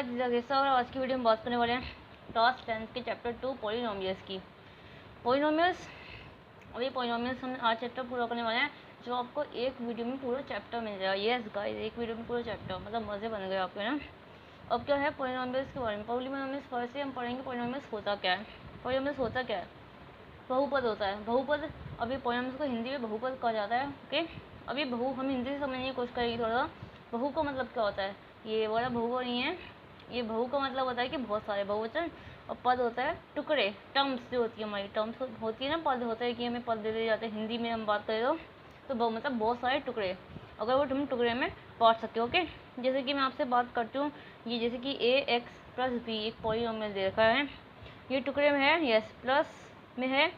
Guys, और आज की वीडियो में बात करने वाले हैं क्लास 10 के चैप्टर 2 पॉलिनोमियल्स की। पॉलिनोमियल्स हम आज चैप्टर पूरा करने वाले हैं, जो आपको एक वीडियो में पूरा चैप्टर मिल जाएगा। यस गाइस, एक वीडियो में पूरा चैप्टर, मतलब मज़े बन गए आपके ना। अब क्या है पॉलिनोमियल्स के बारे में। पॉलिनोमियल्स फर्स्ट से हम पढ़ेंगे पॉलिनोमियल्स होता क्या है। पॉलिनोमियल्स होता क्या है, बहुपद होता है। बहुपद, अभी पॉलिनोमियल्स को हिंदी में बहुपद कहा जाता है। ओके, अभी हम हिंदी से समझने की कोशिश करेंगे थोड़ा। बहु का मतलब क्या होता है, ये वाला बहु नहीं है। ये बहु का मतलब होता है कि बहुत सारे बहुवचन, और पद होता है टुकड़े, टर्म्स जो होती है हमारी टर्म्स होती है ना, पद होता है कि हमें पद दे दिए जाते हैं। हिंदी में हम बात करें तो बहु मतलब बहुत सारे टुकड़े, अगर वो तुम टुकड़े में बांट सकते हो। ओके, जैसे कि मैं आपसे बात करती हूँ, ये जैसे कि ए एक्स प्लस बी एक पॉलिनोमियल दे रखा है, ये टुकड़े में है, यस प्लस में है।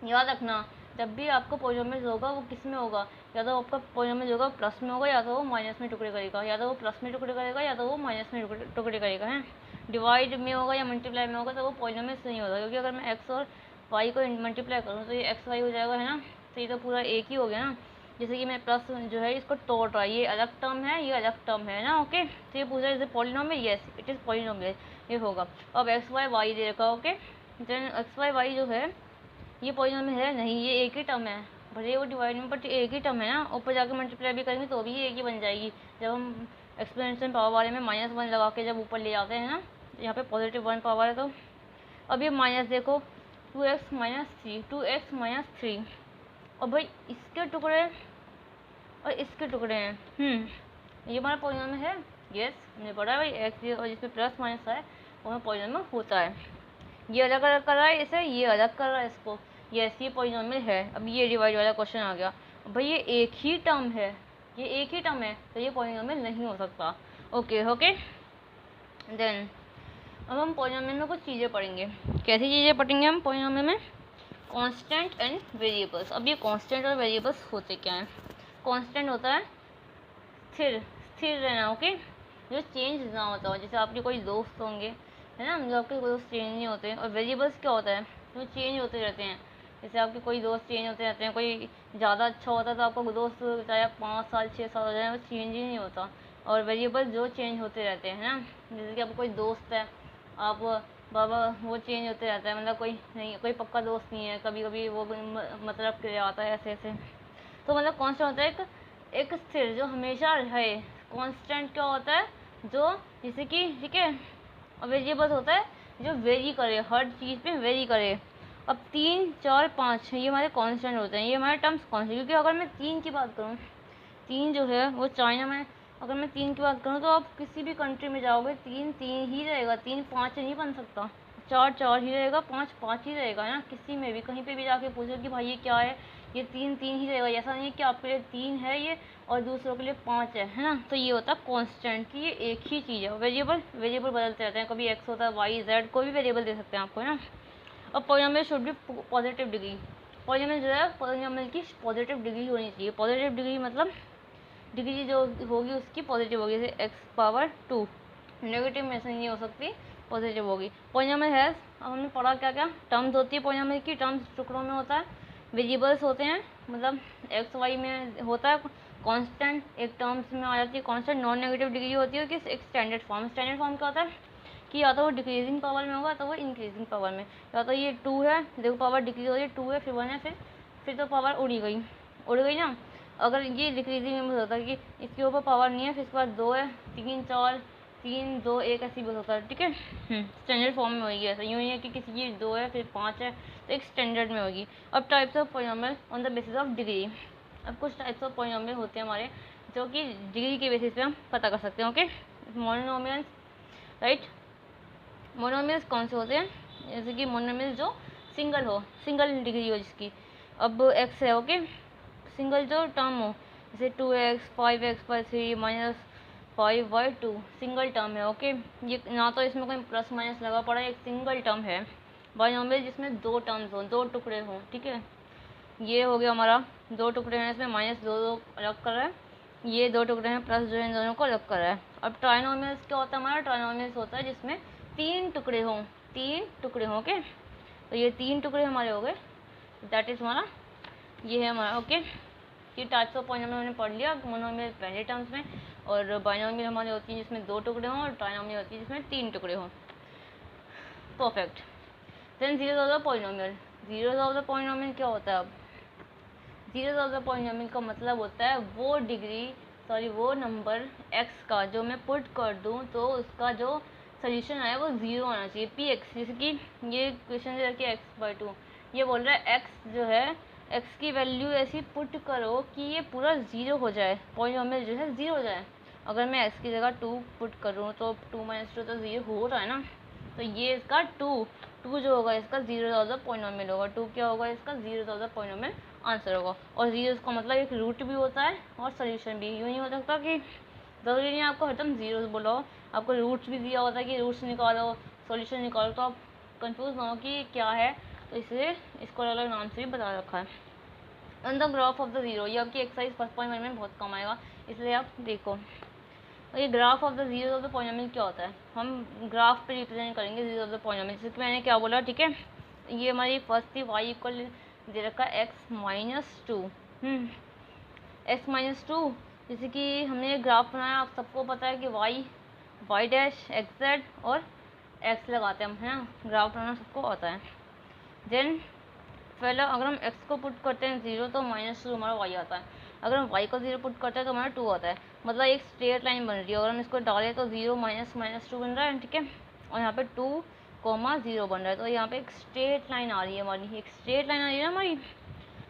याद रखना, जब भी आपको पॉलिनोमियल होगा वो किस में होगा, या तो आपका पॉलिनोमियल होगा प्लस में होगा, या तो वो माइनस में टुकड़े करेगा, या तो वो प्लस में टुकड़े करेगा, या तो वो माइनस में टुकड़े करेगा है। डिवाइड में होगा या मल्टीप्लाई में होगा तो वो पॉलिनोमियल नहीं होगा, क्योंकि अगर मैं एक्स और वाई को मल्टीप्लाई करूँ तो ये एक्स वाई हो जाएगा है ना, तो ये तो पूरा एक ही हो गया ना। जैसे कि मैं प्लस जो है इसको तोड़ रहा है, ये अलग टर्म है, ये अलग टर्म है ना। ओके, तो ये पूछा is polynomial, yes it is polynomial, ये होगा। अब एक्स वाई वाई दे रखा। Okay, then x y y जो है ये पॉलिनोमियल है नहीं, ये एक ही टर्म है, भले वो डिवाइड में, बट एक ही टर्म है ना। ऊपर जाकर मल्टीप्लाई भी करेंगे तो भी एक ही बन जाएगी। जब हम एक्सपोनेंशियल पावर वाले में -1 लगा के जब ऊपर ले जाते हैं ना, तो यहाँ पे +1 पावर है। तो अब ये माइनस देखो, 2x - 3, 2x - 3, और भाई इसके टुकड़े और इसके टुकड़े हैं। ये हमारा पॉलिनोमियल है, यस हमने पढ़ा है भाई। एक्स और जिसमें प्लस माइनस है वो पॉलिनोमियल होता है। ये अलग अलग कर रहा है इसे, ये अलग कर रहा है इसको, यस ये पॉलिनोमियल है। अब ये डिवाइड वाला क्वेश्चन आ गया, भाई ये एक ही टर्म है, ये एक ही टर्म है, तो ये पॉलिनोमियल नहीं हो सकता। ओके ओके, देन अब हम पॉलिनोमियल में कुछ चीज़ें पढ़ेंगे। कैसी चीज़ें पढ़ेंगे हम पॉलिनोमियल में? Constant and variables. अब ये कांस्टेंट और वेरिएबल्स होते क्या हैं? कांस्टेंट होता है स्थिर, स्थिर रहना। ओके, जो चेंज ना होता हो, जैसे आपके कोई दोस्त होंगे है ना, जो आपके दोस्त चेंज नहीं होते। और वेरिएबल्स क्या होता है, जो चेंज होते रहते हैं। जैसे आपके कोई दोस्त चेंज होते रहते हैं, कोई ज़्यादा अच्छा होता है तो आपका दोस्त चाहे 5 साल 6 साल हो जाए वो चेंज ही नहीं होता। और वेरिएबल जो चेंज होते रहते हैं ना, जैसे कि आपका कोई दोस्त है, आप बाबा वो चेंज होते रहता है, मतलब कोई नहीं, कोई पक्का दोस्त नहीं है, कभी कभी वो मतलब के आता है ऐसे ऐसे। तो मतलब कांस्टेंट होता है एक स्थिर जो हमेशा रहे। कांस्टेंट क्या होता है, जो जैसे कि ठीक है। और वेरिएबल होता है जो वेरी करे, हर चीज़ पे वेरी करे। अब 3 4 5 ये हमारे कांस्टेंट होते हैं, ये हमारे टर्म्स कांस्टेंट। क्योंकि अगर मैं 3 की बात करूँ, 3 जो है वो चाइना में, अगर मैं 3 की बात करूँ तो आप किसी भी कंट्री में जाओगे 3 3 ही रहेगा, 3 5 नहीं बन सकता। 4 4 ही रहेगा, 5 5 ही रहेगा ना। किसी में भी कहीं पे भी जाके पूछो कि भाई ये क्या है, ये 3 3 ही रहेगा। ऐसा नहीं है कि आपके लिए 3 है ये और दूसरों के लिए 5 है ना। तो ये होता है कांस्टेंट कि ये एक ही चीज़ है। वेरिएबल बदलते रहते हैं, कभी एक्स होता है, वाई जेड, कोई भी वेरिएबल दे सकते हैं आपको है ना। और polynomial should be positive degree. Polynomial जो है, पॉलिनोमियल की पॉजिटिव डिग्री होनी चाहिए। पॉजिटिव डिग्री मतलब डिग्री जो होगी उसकी पॉजिटिव होगी। जैसे x⁻², नेगेटिव में से नहीं हो सकती, पॉजिटिव होगी। पॉलिनोमियल है, अब हमने पढ़ा क्या क्या टर्म्स होती है पॉलिनोमियल की। टर्म्स टुकड़ों में होता है, वेरिएबल्स होते हैं, मतलब एक्स वाई में होता है कांस्टेंट, एक टर्म्स में आ जाती है कांस्टेंट। नॉन नेगेटिव डिग्री होती है कि एक स्टैंडर्ड फॉर्म। स्टैंडर्ड फॉर्म क्या होता है कि या तो वो डिक्रीजिंग पावर में होगा तो वो इंक्रीजिंग पावर में, या तो ये 2 है, देखो पावर डिक्रीज हो रही है, 2 है फिर 1 है, फिर तो पावर उड़ गई ना। अगर ये डिक्रीजिंग में होता है कि इसके ऊपर पावर नहीं है, फिर इसके बाद 2 है, 3 4 3 2 1 ऐसी भी होता है। ठीक है, स्टैंडर्ड फॉर्म में होगी। ऐसा यूँ नहीं है कि किसी की 2 है फिर 5 है, तो एक स्टैंडर्ड में होगी। अब types of polynomial on the basis of degree. अब कुछ टाइप्स ऑफ पॉलिनोमियल होते हैं हमारे, जो कि डिग्री के बेसिस पे हम पता कर सकते हैं। Okay, monomials, right. मोनोमियल्स कौन से होते हैं, जैसे कि मोनोमियल जो सिंगल हो, सिंगल डिग्री हो जिसकी। अब एक्स है, ओके, सिंगल जो टर्म हो, जैसे 2x 5x/3 -5y2 single term है। ओके, ये ना तो इसमें कोई प्लस माइनस लगा पड़ा है, एक सिंगल टर्म है। बाइनोमियल जिसमें 2 टर्म्स हों, 2 टुकड़े हों। ठीक है, ये हो गया हमारा 2 टुकड़े हैं, इसमें -2 अलग कर रहा है, ये 2 टुकड़े हैं प्लस जो इन दोनों को अलग कर रहा है। अब ट्राइनोमियल्स क्या होता है हमारा, ट्राइनोमियल्स होता है जिसमें 3 टुकड़े हों, 3 टुकड़े हों। ओके, तो ये 3 टुकड़े हमारे हो गए, दैट इज़ हमारा ये है हमारा। ओके, ये टाइप्स ऑफ पॉलिनोमियल हमने पढ़ लिया। मोनोमियल पहले टर्म्स में, और बाइनोमियल हमारी होती है जिसमें 2 टुकड़े हों, और ट्राइनोमियल होती है जिसमें 3 टुकड़े हों। Perfect. Then zeros of the polynomial. Zeros of the polynomial क्या होता है? अब जीरोस ऑफ द पॉलिनोमियल का मतलब होता है वो नंबर x का जो मैं पुट कर दूं तो उसका जो सोल्यूशन आया वो 0 आना चाहिए। पी एक्स, जैसे कि ये क्वेश्चन दे रखी है x/2, ये बोल रहा है x जो है x की वैल्यू ऐसी पुट करो कि ये पूरा 0 हो जाए, पॉलिनोमियल जो है 0 हो जाए। अगर मैं x की जगह 2 पुट करूँ तो 2 - 2 तो 0 हो रहा है ना, तो ये इसका 2 जो होगा इसका जीरो ऑफ द पॉलिनोमियल होगा। 2 क्या होगा इसका? Zero of the polynomial answer होगा। और जीरो का मतलब एक रूट भी होता है और सोल्यूशन भी। यूँ नहीं हो सकता कि ज़रूरी नहीं आपको हरदम जीरो बोला हो, आपको रूट्स भी दिया होता है कि रूट्स निकालो, सॉल्यूशन निकालो, तो आप कंफ्यूज ना हो कि क्या है, तो इसलिए इसको अलग अलग नाम से भी बता रखा है। On the graph of the zero, ये आपकी एक्सरसाइज 1.1 में बहुत कम आएगा, इसलिए आप देखो। और ये graph of the zero of the polynomial क्या होता है? हम ग्राफ पे रिप्रेजेंट करेंगे जीरो ऑफ द पॉलिनोमियल। जैसे कि मैंने क्या बोला, ठीक है, ये हमारी फर्स्ट थी y इक्वल दे रखा है x-2, x-2। जैसे कि हमने ग्राफ बनाया, आप सबको पता है कि y डैश x z और x लगाते हैं हम, है ना, ग्राफ बनाना सबको आता है। देन पहले अगर हम x को पुट करते हैं 0 तो -2 हमारा y आता है। अगर हम y को 0 पुट करते हैं तो हमारा 2 आता है। मतलब एक स्ट्रेट लाइन बन रही है। अगर हम इसको डालें तो 0 -2 बन रहा है, ठीक है, और यहाँ पे 2, 0 बन रहा है। तो यहाँ पे एक स्ट्रेट लाइन आ रही है हमारी, एक स्ट्रेट लाइन आ रही है ना हमारी।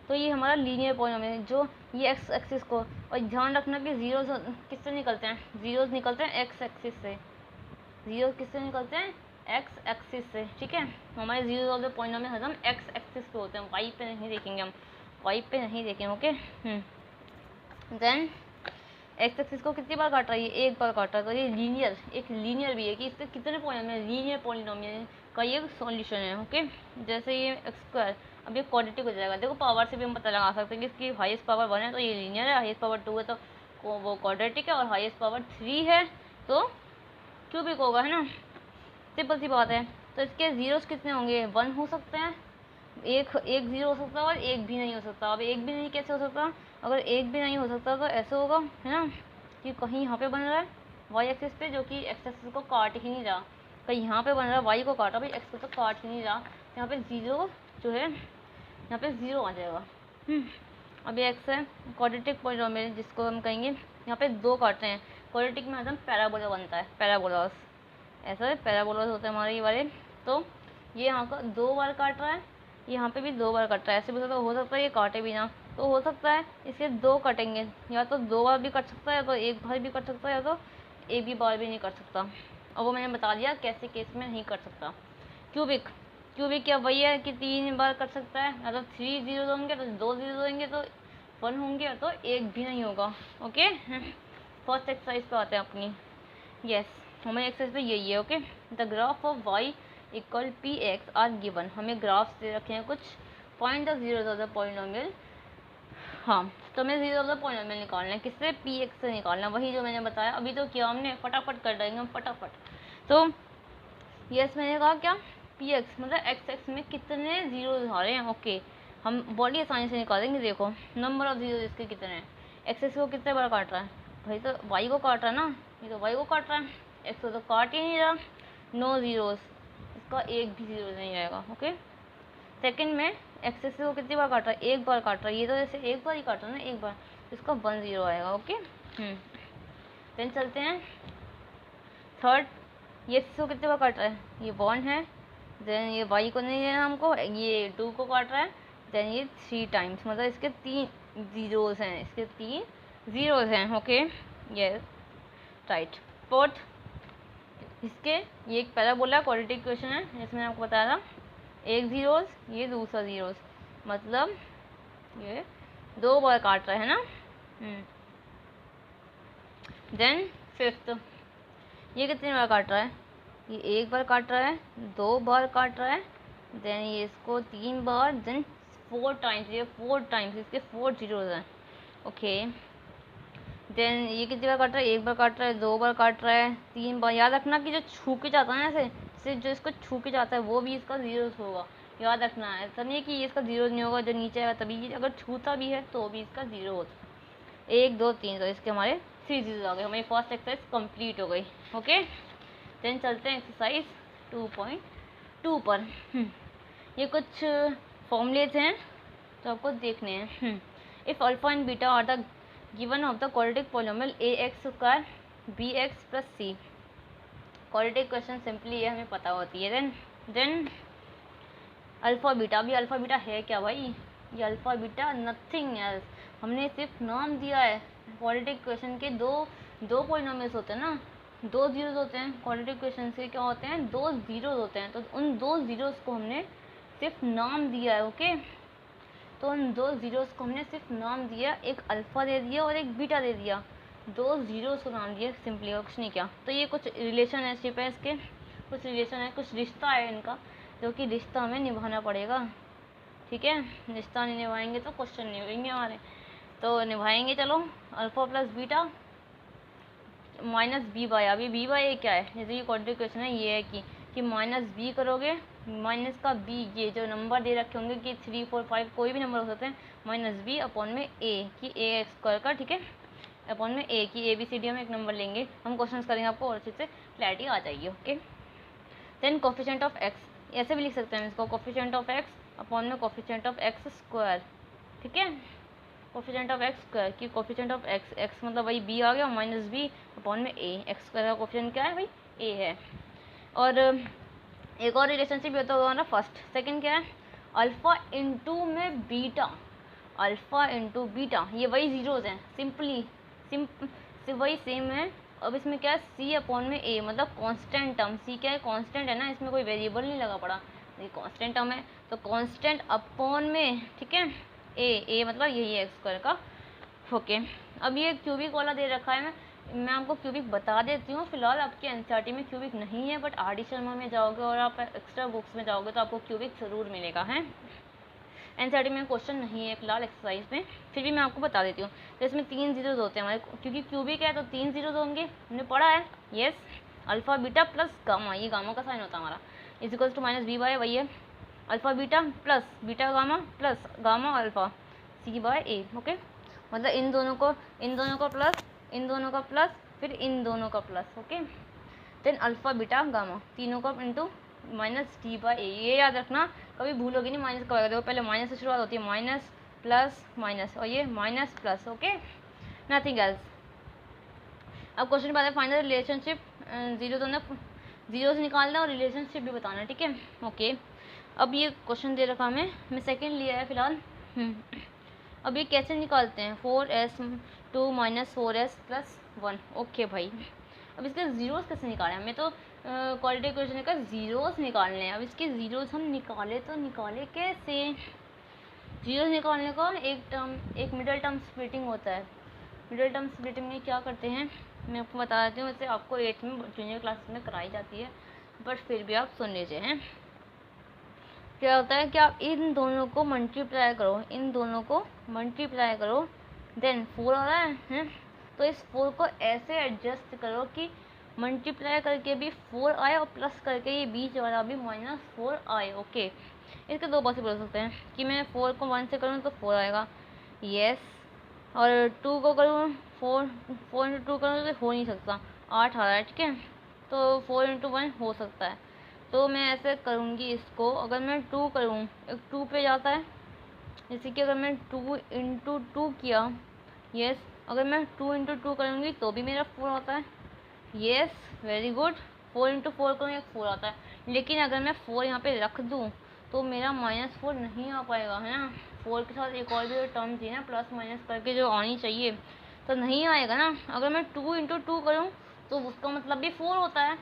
तो ये हमारा लीनियर पॉलिनोमियल है जो ये एक्स एक्सिस को, और ध्यान रखना कि जीरोस किससे निकलते हैं? जीरोस निकलते हैं एक्स एक्सिस से। जीरो किससे निकलते हैं? एक्स एक्सिस से, ठीक है। हमारे जीरो ऑफ द पॉलिनोमियल हरदम एक्स एक्सिस पे होते हैं, वाई पे नहीं देखेंगे हम, वाई पे नहीं देखेंगे, ओके। देन एक्स एक्सिस को कितनी बार काट रहा है? ये एक बार काट रहा है। तो ये लीनियर, एक लीनियर भी है कि इसके कितने पॉलिनोमियल, लीनियर पॉलिनोमियल का ये सॉल्यूशन है, ओके। जैसे ये एक्स स्क्वायर, अब ये क्वाड्रेटिक हो जाएगा। देखो पावर से भी हम पता लगा सकते हैं कि इसकी हाईएस्ट पावर 1 है तो ये लीनियर है, हाईएस्ट पावर 2 है तो वो क्वाड्रेटिक है, और हाईएस्ट पावर 3 है तो क्यूबिक होगा, है ना, सिंपल सी बात है। तो इसके जीरोस कितने होंगे? 1 हो सकते हैं, एक जीरो हो सकता है और एक भी नहीं हो सकता। अब एक भी नहीं कैसे हो सकता? अगर एक भी नहीं हो सकता तो ऐसे होगा, है ना, कि कहीं यहाँ पे बन रहा है वाई एक्सिस पे जो कि एक्स एक्सिस को काट ही नहीं रहा, कहीं यहाँ पे बन रहा है वाई को काटा, भाई एक्स को तो काट ही नहीं रहा, यहाँ पे जीरो जो है यहाँ पे ज़ीरो आ जाएगा। अब ये एक्स है, क्वाड्रेटिक पॉलिनोमियल जिसको हम कहेंगे, यहाँ पे 2 काटते हैं। क्वाड्रेटिक में एकदम पैराबोला बनता है, पैराबोलास, ऐसा है, पैराबोलास होते हैं हमारे ये वाले। तो ये यहाँ का 2 बार काट रहा है, यहाँ पे भी 2 बार कट रहा है। ऐसे भी हो सकता है ये काटे भी ना, तो हो सकता है इसके 2 कटेंगे, या तो 2 बार भी कट सकता है, या तो 1 बार भी कट सकता है, या तो एक भी बार भी नहीं कट सकता। और वो मैंने बता दिया कैसे केस में नहीं कट सकता। क्यूबिक क्या वही है कि 3 बार कट सकता है, मतलब 3 जीरो होंगे तो 2 जीरो होंगे तो 1 होंगे, तो एक भी नहीं होगा, ओके। फर्स्ट एक्सरसाइज पे आते हैं अपनी। यस, हमारी एक्सरसाइज पे यही है, okay. The graph of y equal p x are given. हमें ग्राफ्स दे रखे हैं कुछ, point the zeros of the polynomial. हाँ, तो हमें जीरो ऑफ द पॉलिनोमियल निकालना है, किससे? पी एक्स से निकालना, वही जो मैंने बताया अभी। तो क्या हमने फटाफट कर देंगे हम, फटाफट। तो यस, मैंने कहा क्या? पी एक्स मतलब एक्स एक्स में कितने जीरो आ रहे हैं, ओके। हम बॉडी आसानी से निकाल देंगे। देखो नंबर ऑफ जीरो इसके कितने हैं, एक्स एक्स को कितने बार काट रहा है? भाई तो वाई को काट रहा है ना, ये तो वाई को काट रहा है, एक्स को तो काट ही नहीं रहा। नो जीरोस, इसका एक भी जीरो नहीं आएगा, ओके। सेकंड में एक्स एक्स को कितनी बार काट रहा है? एक बार काट रहा है, ये तो जैसे एक बार ही काट रहा है ना, एक बार, इसका 1 0 आएगा, ओके। देन चलते हैं थर्ड, ये एक्स को कितने बार काट रहा है? ये 1 है। देन ये वाई को नहीं लेना हमको, ये 2 को काट रहा है। देन ये 3 टाइम्स, मतलब इसके 3 जीरोस हैं, इसके 3 जीरोस हैं, ओके। ये राइट। फोर्थ, इसके ये एक पैराबोला क्वाड्रेटिक इक्वेशन है, जिसमें मैंने आपको बताया था, एक जीरोस, ये दूसरा जीरोस, मतलब ये 2 बार काट रहा है ना। देन फिफ्थ, ये कितनी बार काट रहा है? ये 1 बार काट रहा है, 2 बार काट रहा है, देन ये इसको 3 बार, देन 4 टाइम्स, ये 4 टाइम्स, इसके 4 जीरोस हैं, ओके। देन ये कितनी बार काट रहा है? 1 बार काट रहा है, 2 बार काट रहा है, 3 बार। याद रखना कि जो छू के जाता है ना, ऐसे सिर्फ जो इसको छू के जाता है वो भी इसका जीरोस होगा, याद रखना है। ऐसा नहीं है कि ये इसका जीरो नहीं होगा, जो नीचे आएगा तभी, अगर छूता भी है तो भी इसका जीरो होता है। 1 2 3, तो इसके हमारे 3 जीरो आ गए, हमारी फर्स्ट एक्सरसाइज कंप्लीट हो गई। ओके, देन चलते हैं एक्सरसाइज 2.2 पर। ये कुछ फॉर्मूलेज हैं तो आपको देखने हैं। If alpha and beta are the given of the quadratic polynomial a x square b x plus c. Quadratic question simply ये हमें पता होती है। देन अल्फा बीटा, अभी अल्फा बीटा है क्या भाई? ये अल्फा बीटा नथिंग एल्स, हमने सिर्फ नाम दिया है। क्वाड्रेटिक क्वेश्चन के दो पॉलिनोमियल्स होते हैं ना, 2 जीरोस होते हैं। क्वाड्रेटिक क्वेश्चन से क्या होते हैं? 2 जीरोस होते हैं। तो उन 2 जीरोस को हमने सिर्फ नाम दिया है। ओके, तो उन 2 जीरोस को हमने सिर्फ नाम दिया, एक अल्फ़ा दे दिया और एक बीटा दे दिया। 2 जीरोस को नाम दिया सिंपली, और कुछ नहीं किया। तो ये कुछ रिलेशनशिप है, इसके कुछ रिलेशन है, कुछ रिश्ता है इनका, जो कि रिश्ता हमें निभाना पड़ेगा। ठीक है, रिश्ता नहीं निभाएंगे तो क्वेश्चन नहीं होंगे हमारे, तो निभाएंगे। चलो, alpha plus beta minus b by, अभी बी बाई क्या है? जैसे ये क्वाड्रेटिक क्वेश्चन है, ये है कि माइनस बी करोगे, माइनस का बी, ये जो नंबर दे रखे होंगे कि 3 4 5 कोई भी नंबर हो सकते हैं, माइनस बी अपॉन में ए कि ए एक्स स्क्वायर का, ठीक है, अपॉन में ए की ए बी सी डी हम एक नंबर लेंगे, हम क्वेश्चन करेंगे, आपको और अच्छे से क्लैरिटी आ जाएगी। Okay, then coefficient of x, ऐसे भी लिख सकते हैं इसको, कोफिशिएंट ऑफ एक्स अपॉन में कोफिशिएंट ऑफ एक्स स्क्वायर। ठीक है, कोफिशिएंट ऑफ एक्स स्क्वायर की कोफिशिएंट ऑफ एक्स, एक्स मतलब वही बी आ गया, माइनस बी अपॉन में ए, एक्स स्क्वायर का कोफिशिएंट क्या है भाई? ए है। और एक और रिलेशनशिप ये तो होगा ना, फर्स्ट। सेकंड क्या है? अल्फ़ा इंटू में बीटा, अल्फ़ा इंटू बीटा, ये वही जीरोज हैं, सिंपली वही सेम है। अब इसमें क्या है? सी अपॉन में ए, मतलब कांस्टेंट टर्म। सी क्या है? कांस्टेंट है ना, इसमें कोई वेरिएबल नहीं लगा पड़ा, ये कांस्टेंट टर्म है, तो कांस्टेंट अपॉन में, ठीक है, ए मतलब यही है एक्स स्क्वायर का। ओके, अब ये क्यूबिक वाला दे रखा है, मैं आपको क्यूबिक बता देती हूँ। फिलहाल आपके एनसीईआरटी में क्यूबिक नहीं है, बट आर डी शर्मा में जाओगे और आप एक्स्ट्रा बुक्स में जाओगे तो आपको क्यूबिक ज़रूर मिलेगा है। एनसीईआरटी में क्वेश्चन नहीं है फिलहाल एक्सरसाइज में, फिर भी मैं आपको बता देती हूँ। तो इसमें 3 जीरोज होते हैं हमारे, क्योंकि क्यूबिक है तो 3 जीरोज होंगे, हमने पढ़ा है। Yes, alpha beta plus gamma, ये गामा का साइन होता है हमारा, is equals to minus B by, वही है alpha beta plus beta gamma plus gamma alpha C by A. Okay, मतलब इन दोनों को प्लस, इन दोनों का प्लस, फिर इन दोनों का plus. Okay, then alpha beta gamma, तीनों का into minus d by a. ये याद रखना, कभी भूलोगे नहीं माइनस कब आएगा। देखो पहले माइनस से शुरुआत होती है, माइनस प्लस माइनस, और ये minus plus. Okay, nothing else. अब क्वेश्चन बात है फाइनल रिलेशनशिप, जीरो तो ना, जीरो से निकालना और रिलेशनशिप भी बताना, ठीक है। ओके, अब ये क्वेश्चन दे रखा मैं सेकंड लिया है फिलहाल। अब ये कैसे निकालते हैं? 4s2 minus 4s plus 1। Okay भाई, अब इसके ज़ीरोस कैसे निकालें? हमें तो क्वाड्रेटिक इक्वेशन का ज़ीरोस निकालने हैं। अब इसके ज़ीरोस हम निकाले कैसे? ज़ीरोस निकालने का एक मिडल टर्म स्प्लिटिंग होता है। मिडल टर्म स्प्लिटिंग में क्या करते हैं मैं आपको बता देती हूँ, वैसे आपको 8th में जूनियर क्लास में कराई जाती है, बट फिर भी आप सुन लीजिए हैं। क्या होता है कि आप इन दोनों को मल्टीप्लाई करो, देन 4 आ रहा है, तो इस 4 को ऐसे एडजस्ट करो कि मल्टीप्लाई करके भी 4 आए और प्लस करके ये बीच वाला भी -4 आए। ओके, इसके दो पॉसिबल हो सकते हैं कि मैं 4 को 1 से करूँ तो 4 आएगा, यस, और 2 को करूँ 4 इंटू 2 करूँ तो हो नहीं सकता, 8 आ रहा है, ठीक है, तो 4 इंटू 1 हो सकता है। तो मैं ऐसे करूँगी इसको, अगर मैं 2 करूँ, एक 2 पे जाता है, जैसे कि अगर मैं 2 इंटू 2 किया, यस, अगर मैं 2 इंटू 2 करूँगी तो भी मेरा 4 आता है, यस, वेरी गुड। 4 इंटू 4 करूँ, एक 4 आता है, लेकिन अगर मैं 4 यहाँ पे रख दूँ तो मेरा -4 नहीं आ पाएगा, है ना। 4 के साथ एक और भी टर्म थी ना, प्लस माइनस करके जो आनी चाहिए, तो नहीं आएगा ना। अगर मैं 2 इंटू 2 करूँ तो उसका मतलब भी 4 होता है,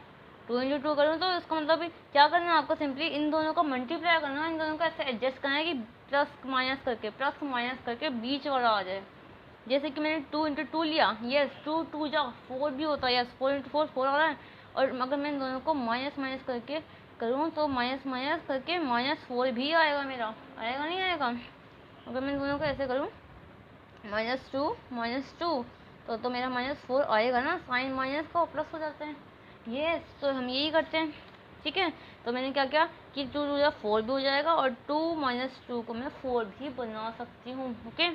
2 इंटू 2 करूँ तो इसका मतलब क्या करना है आपको? सिंपली इन दोनों को मल्टीप्लाई करना है, इन दोनों को ऐसे एडजस्ट करना है कि प्लस माइनस करके बीच वाला आ जाए। जैसे कि मैंने 2 इंटू 2 लिया, यस, 2 2 जा 4 भी होता है, यस, 4 इंटू 4 4 आ रहा है। और अगर मैं इन दोनों को माइनस करके करूँ तो माइनस करके -4 भी आएगा मेरा, आएगा नहीं आएगा? अगर मैं इन दोनों को ऐसे करूँ -2 तो मेरा -4 आएगा ना, साइन माइनस का प्लस हो जाते हैं, यस। तो हम यही करते हैं, ठीक है। तो मैंने क्या किया कि 2 2 जा 4 भी हो जाएगा, और 2 - 2 को मैं 4 भी बना सकती हूँ। ओके,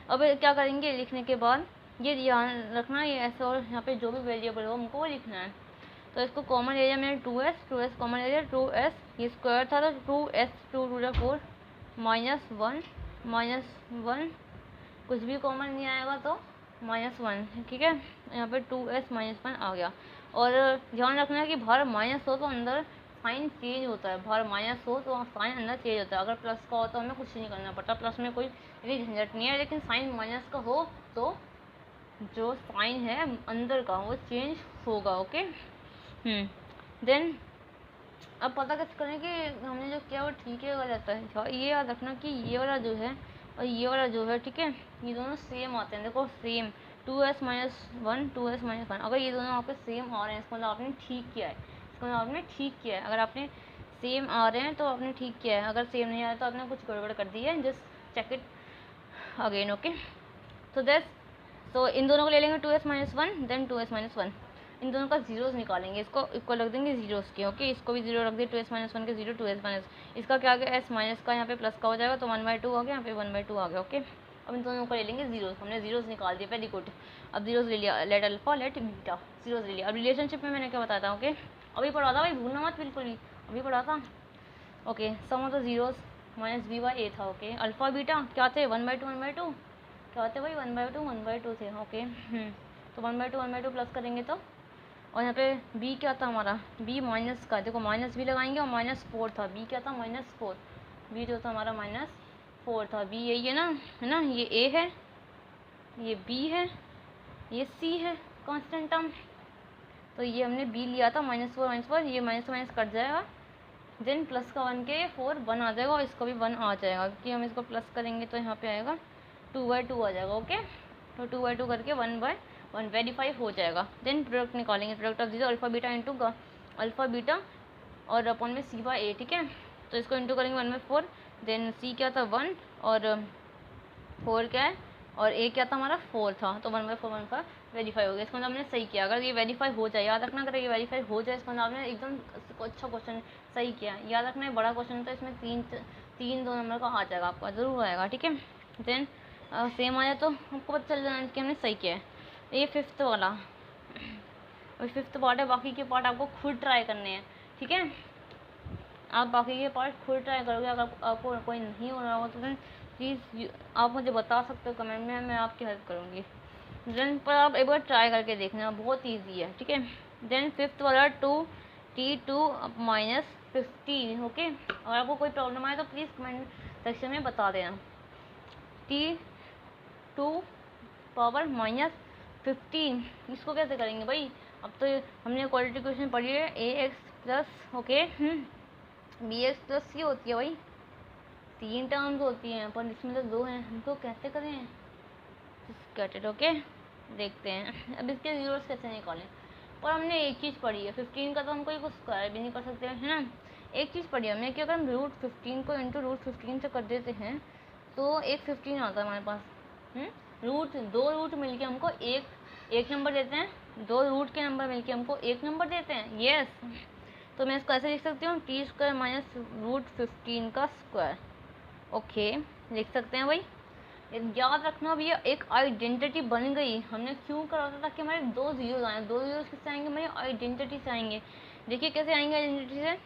अब क्या करेंगे लिखने के बाद, ये ध्यान रखना, ये ऐसे, और यहाँ पे जो भी वेरिएबल हो हमको वो लिखना है। तो इसको कॉमन ले लिया मैंने 2s कॉमन ले लिया, 2s ये स्क्वायर था तो 2s 2 टू 4 -1 कुछ भी कॉमन नहीं आएगा तो -1, ठीक है। यहाँ पे 2s -1 आ गया। और ध्यान रखना है कि बाहर माइनस हो तो अंदर साइन चेंज होता है, बाहर माइनस हो तो साइन अंदर चेंज होता है। अगर प्लस का हो तो हमें कुछ नहीं करना पड़ता, प्लस में कोई इतनी झंझट नहीं है, लेकिन साइन माइनस का हो तो जो साइन है अंदर का वो चेंज होगा। ओके। देन अब पता कैसे करें कि हमने जो किया वो ठीक है गलत है। ये याद रखना कि ये वाला जो है और ये वाला जो है, ठीक है, ये दोनों सेम आते हैं। देखो सेम 2s -1 2s -1, अगर ये दोनों आपके सेम आ रहे हैं इसका मतलब आपने ठीक किया है, इसका मतलब आपने ठीक किया है। अगर आपने सेम आ रहे हैं तो आपने ठीक किया है, अगर सेम नहीं आ रहे तो आपने कुछ गड़बड़ कर दी है। Just check it again. Okay. तो इन दोनों को ले लेंगे 2s -1 देन 2s -1, इन दोनों का जीरोस निकालेंगे, इसको इक्वल रख देंगे जीरोस के। ओके, इसको भी जीरो रख दिए, 2s -1 के जीरो 2s माइनस, इसका क्या आ गया s माइनस का यहाँ पे प्लस का हो जाएगा तो 1/2 आ गया, यहाँ पे 1/2 आ गया। ओके, अब इन दोनों को ले लेंगे जीरोस, हमने जीरोस निकाल दिए, वेरी गुड। अब जीरोस ले लिया, let alpha let beta, zeros ले लिया। अब रिलेशनशिप में मैंने क्या बताया था, ओके अभी पढ़ा था भाई, भूलना मत बिल्कुल भी, अभी पढ़ा था। Okay, sum of the zeros minus b/a था। ओके, अल्फा बीटा क्या थे, 1/2 क्या थे भाई, 1/2 थे। ओके, तो 1/2 प्लस करेंगे तो, और यहाँ पे b क्या था हमारा, b माइनस का, देखो माइनस भी लगाएंगे, और -4 था, b क्या था -4, b जो था हमारा -4 था। b यही है ना, ये a है, ये b है, ये c है कांस्टेंट टर्म, तो ये हमने b लिया था -4 ये माइनस माइनस कट जाएगा, देन प्लस का 1 के 4 1 आ जाएगा, और इसका भी 1 आ जाएगा, क्योंकि हम इसको प्लस करेंगे तो यहाँ पे आएगा 2/2 आ जाएगा। ओके, तो 2/2 करके 1/1 वेरीफाई हो जाएगा। देन प्रोडक्ट निकालेंगे, product of zero alpha beta into alpha beta और अपॉन में c/a, ठीक है। तो इसको इंटू करेंगे 1/4, देन c क्या था 1 और 4 क्या है, और a क्या था हमारा 4 था, तो 1/4 का वेरीफाई हो गया। इसको हमने सही किया, अगर ये वेरीफाई हो जाए, याद रखना अगर ये वेरीफाई हो जाए इसको आपने एकदम अच्छा क्वेश्चन सही किया। याद रखना है बड़ा क्वेश्चन तो इसमें तीन 2 नंबर का आ जाएगा, आपका ज़रूर आएगा, ठीक है। देन सेम आया तो आपको पता चल जाना कि हमने सही किया है। ये फिफ्थ वाला, और फिफ्थ पार्ट है, बाकी के पार्ट आपको खुद ट्राई करने हैं, ठीक है। आप बाकी के पार्ट खुद ट्राई करोगे, अगर आपको कोई नहीं हो रहा होगा तो देन प्लीज़ आप मुझे बता सकते हो कमेंट में, मैं आपकी हेल्प करूँगी। देन पर आप एक बार ट्राई करके देखना, बहुत ईजी है, ठीक है। देन फिफ्थ वाला 2t2 -15, ओके। अगर आपको कोई प्रॉब्लम आए तो प्लीज़ कमेंट सेक्शन में बता देना। t2 पावर -15, इसको कैसे करेंगे भाई, अब तो हमने क्वालिटी क्वेश्चन पढ़ी है, ax plus okay bx plus C होती है भाई, 3 टर्म्स होती हैं पर इसमें तो 2 हैं, हमको कैसे करें, गेट इट। ओके, देखते हैं अब इसके जीरोस कैसे निकालें। और हमने एक चीज़ पढ़ी है, 15 का तो हम कोई कुछ स्क्वायर भी नहीं कर सकते है ना। एक चीज़ पढ़ी है हमने कि अगर हम √15 को इंटू √15 से कर देते हैं तो एक 15 आता है हमारे पास। दो रूट मिलके हमको एक नंबर देते हैं, 2 रूट के नंबर मिलके हमको एक नंबर देते हैं, यस। तो मैं इसको ऐसे लिख सकती हूँ, t² -√15 का स्क्वायर। ओके, लिख सकते हैं भाई। याद रखना भैया, एक आइडेंटिटी बन गई, हमने क्यों करा था, ताकि हमारे 2 जीरोस आए, 2 जीरोस किससे आएंगे, हमारी आइडेंटिटी से आएंगे। देखिए कैसे आएंगे आइडेंटिटी से,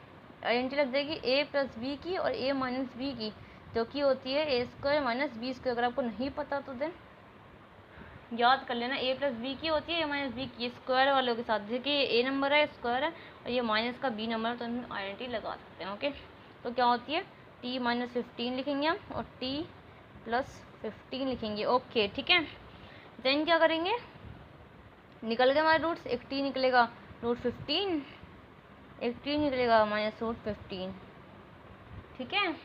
आइडेंटिटी लग जाएगी a + b की और a - b की, जो कि होती है a² - b²। अगर आपको नहीं पता तो देन याद कर लेना, a + b की होती है a - b की, स्क्वायर वालों के साथ, देखिए a नंबर है स्क्वायर है और ये माइनस का b नंबर है, तो हम आइडेंटिटी लगा सकते हैं। ओके, तो क्या होती है t -15 लिखेंगे हम और t + 15 लिखेंगे। ओके, ठीक है। देन क्या करेंगे, निकल गए हमारे रूट्स, एक t निकलेगा √15, एक t निकलेगा -√15, ठीक है।